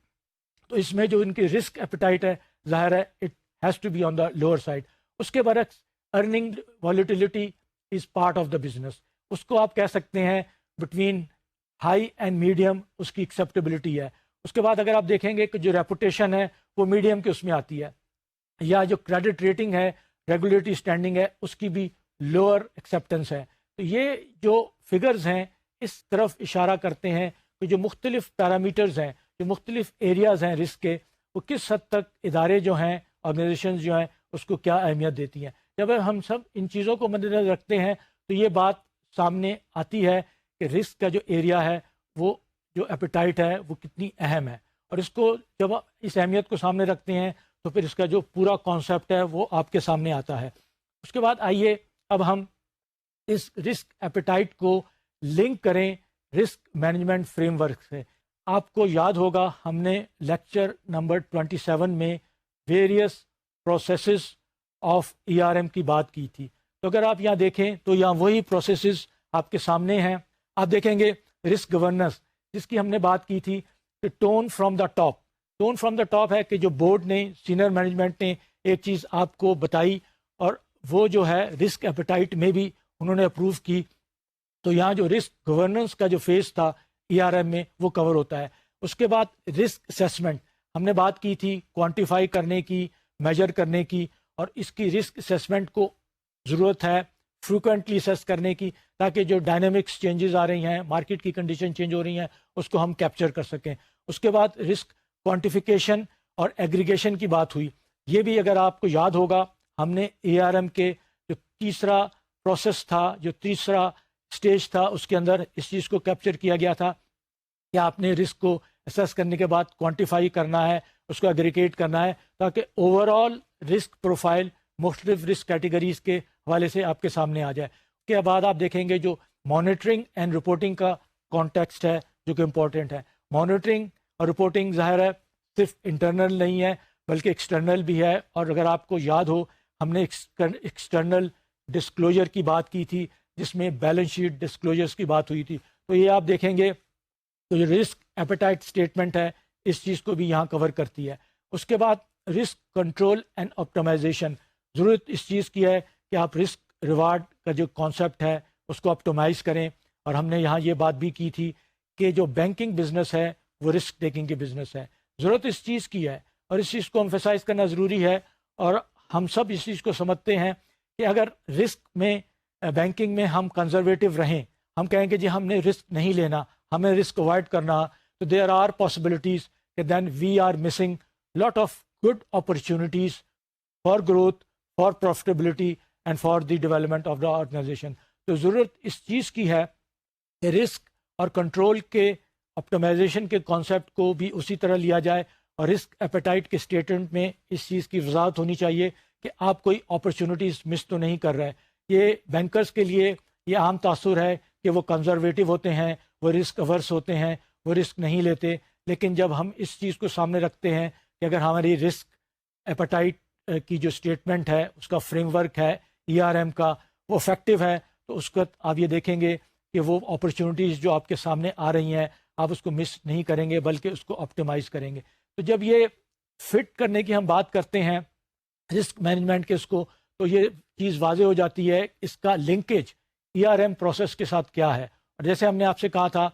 تو اس میں جو ان کی رسک ایپیٹائٹ ہے ظاہر ہے it has to be on the lower side. اس کے برعکس earning volatility is part of the business. اس کو آپ کہہ سکتے ہیں بٹوین ہائی اینڈ میڈیم اس کی ایکسیپٹیبلٹی ہے. اس کے بعد اگر آپ دیکھیں گے کہ جو ریپوٹیشن ہے وہ میڈیم کے اس میں آتی ہے، یا جو کریڈٹ ریٹنگ ہے، ریگولیٹری اسٹینڈنگ ہے، اس کی بھی لوور ایکسیپٹنس ہے. تو یہ جو فگرز ہیں اس طرف اشارہ کرتے ہیں کہ جو مختلف پیرامیٹرز ہیں، جو مختلف ایریاز ہیں رسک کے، وہ کس حد تک ادارے جو ہیں، آرگنائزیشنز جو ہیں، اس کو کیا اہمیت دیتی ہیں. جب ہم سب ان چیزوں کو مد نظر رکھتے ہیں تو یہ بات سامنے آتی ہے کہ رسک کا جو ایریا ہے، وہ جو ایپیٹائٹ ہے وہ کتنی اہم ہے. اور اس کو جب اس اہمیت کو سامنے رکھتے ہیں تو پھر اس کا جو پورا کانسیپٹ ہے وہ آپ کے سامنے آتا ہے. اس کے بعد آئیے اب ہم اس رسک ایپیٹائٹ کو لنک کریں رسک مینجمنٹ فریم ورک سے. آپ کو یاد ہوگا ہم نے لیکچر نمبر 27 میں ویریس پروسیسز آف ERM کی بات کی تھی. تو اگر آپ یہاں دیکھیں تو یہاں وہی پروسیسز آپ کے سامنے ہیں. آپ دیکھیں گے رسک گورننس جس کی ہم نے بات کی تھی کہ tone from the top. Tone from the top ہے کہ جو بورڈ نے، سینئر مینجمنٹ نے ایک چیز آپ کو بتائی اور وہ جو ہے رسک ایپیٹائٹ میں بھی انہوں نے اپروو کی. تو یہاں جو رسک گورننس کا جو فیز تھا ERM میں وہ کور ہوتا ہے. اس کے بعد رسک اسیسمنٹ ہم نے بات کی تھی کوانٹیفائی کرنے کی, میجر کرنے کی, اور اس کی رسک اسیسمنٹ کو ضرورت ہے فریکوینٹلی اسیس کرنے کی تاکہ جو ڈائنامکس چینجز آ رہی ہیں, مارکیٹ کی کنڈیشن چینج ہو رہی ہیں, اس کو ہم کیپچر کر سکیں. اس کے بعد رسک کوانٹیفیکیشن اور ایگریگیشن کی بات ہوئی. یہ بھی اگر آپ کو یاد ہوگا ہم نے ARM کے جو تیسرا پروسیس تھا, جو تیسرا سٹیج تھا, اس کے اندر اس چیز کو کیپچر کیا گیا تھا کہ آپ نے رسک کو اسیس کرنے کے بعد کوانٹیفائی کرنا ہے, اس کو ایگریگیٹ کرنا ہے تاکہ اوور آل رسک پروفائل مختلف رسک کیٹیگریز کے حوالے سے آپ کے سامنے آ جائے. اس کے بعد آپ دیکھیں گے جو مانیٹرنگ اینڈ رپورٹنگ کا کانٹیکسٹ ہے جو کہ امپورٹنٹ ہے. مانیٹرنگ اور رپورٹنگ ظاہر ہے صرف انٹرنل نہیں ہے بلکہ ایکسٹرنل بھی ہے, اور اگر آپ کو یاد ہو ہم نے ایکسٹرنل ڈسکلوجر کی بات کی تھی جس میں بیلنس شیٹ ڈسکلوجرز کی بات ہوئی تھی. تو یہ آپ دیکھیں گے تو یہ رسک ایپیٹائٹ اسٹیٹمنٹ ہے, اس چیز کو بھی یہاں کور کرتی ہے. اس کے بعد رسک کنٹرول اینڈ آپٹمائزیشن, ضرورت اس چیز کی ہے کہ آپ رسک ریوارڈ کا جو کانسیپٹ ہے اس کو آپٹمائز کریں. اور ہم نے یہاں یہ بات بھی کی تھی کہ جو بینکنگ بزنس ہے وہ رسک ٹیکنگ کی بزنس ہے. ضرورت اس چیز کی ہے اور اس چیز کو ایمفیسائز کرنا ضروری ہے, اور ہم سب اس چیز کو سمجھتے ہیں کہ اگر رسک میں بینکنگ میں ہم کنزرویٹو رہیں, ہم کہیں کہ جی ہم نے رسک نہیں لینا, ہمیں رسک اوائڈ کرنا, تو دیر آر پاسبلٹیز کہ then we are missing lot of good opportunities for growth, for profitability and for the development of the organisation. تو ضرورت اس چیز کی ہے کہ رسک اور کنٹرول کے آپٹمائزیشن کے کانسیپٹ کو بھی اسی طرح لیا جائے, اور رسک ایپیٹائٹ کے اسٹیٹمنٹ میں اس چیز کی وضاحت ہونی چاہیے کہ آپ کوئی اپرچونیٹیز مس تو نہیں کر رہے. یہ بینکرز کے لیے یہ عام تاثر ہے کہ وہ کنزرویٹو ہوتے ہیں, وہ رسک اورس ہوتے ہیں, وہ رسک نہیں لیتے. لیکن جب ہم اس چیز کو سامنے رکھتے ہیں کہ اگر ہماری رسک ایپیٹائٹ کی جو اسٹیٹمنٹ ہے, اس کا فریم ورک ہے ERM کا, وہ افیکٹو ہے, تو اس وقت آپ یہ دیکھیں گے کہ وہ اپرچونیٹیز جو آپ کے سامنے آ رہی ہیں آپ اس کو مس نہیں کریں گے بلکہ اس کو آپٹیمائز کریں گے. تو جب یہ فٹ کرنے کی ہم بات کرتے ہیں رسک مینجمنٹ کے اس کو, تو یہ چیز واضح ہو جاتی ہے اس کا لنکیج ERM پروسیس کے ساتھ کیا ہے. اور جیسے ہم نے آپ سے کہا تھا,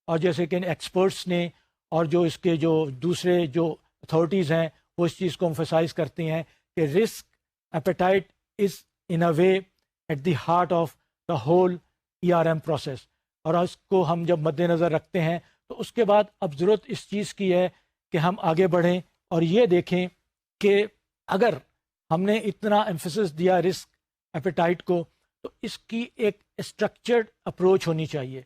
اور جیسے کہ ایکسپرٹس نے اور جو اس کے جو دوسرے جو اتھارٹیز ہیں وہ اس چیز کو امفسائز کرتے ہیں کہ risk appetite is in a way at the heart of the whole ERM process. اور اس کو ہم جب مد نظر رکھتے ہیں تو اس کے بعد اب ضرورت اس چیز کی ہے کہ ہم آگے بڑھیں اور یہ دیکھیں کہ اگر ہم نے اتنا ایمفیسس دیا رسک ایپیٹائٹ کو, تو اس کی ایک اسٹرکچرڈ اپروچ ہونی چاہیے.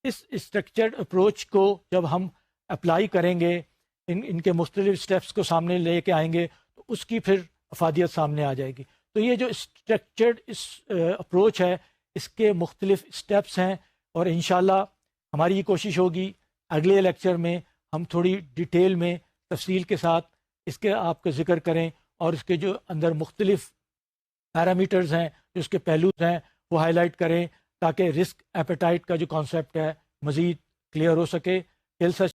اس اسٹرکچرڈ اپروچ کو جب ہم اپلائی کریں گے, ان کے مختلف اسٹیپس کو سامنے لے کے آئیں گے, تو اس کی پھر افادیت سامنے آ جائے گی. تو یہ جو اسٹرکچرڈ اپروچ ہے اس کے مختلف اسٹیپس ہیں, اور انشاءاللہ ہماری یہ کوشش ہوگی اگلے لیکچر میں ہم تھوڑی ڈیٹیل میں تفصیل کے ساتھ اس کے آپ کا ذکر کریں, اور اس کے جو اندر مختلف پیرامیٹرز ہیں, جو اس کے پہلوز ہیں, وہ ہائی لائٹ کریں تاکہ رسک ایپیٹائٹ کا جو کانسیپٹ ہے مزید کلیئر ہو سکے. ٹل سچ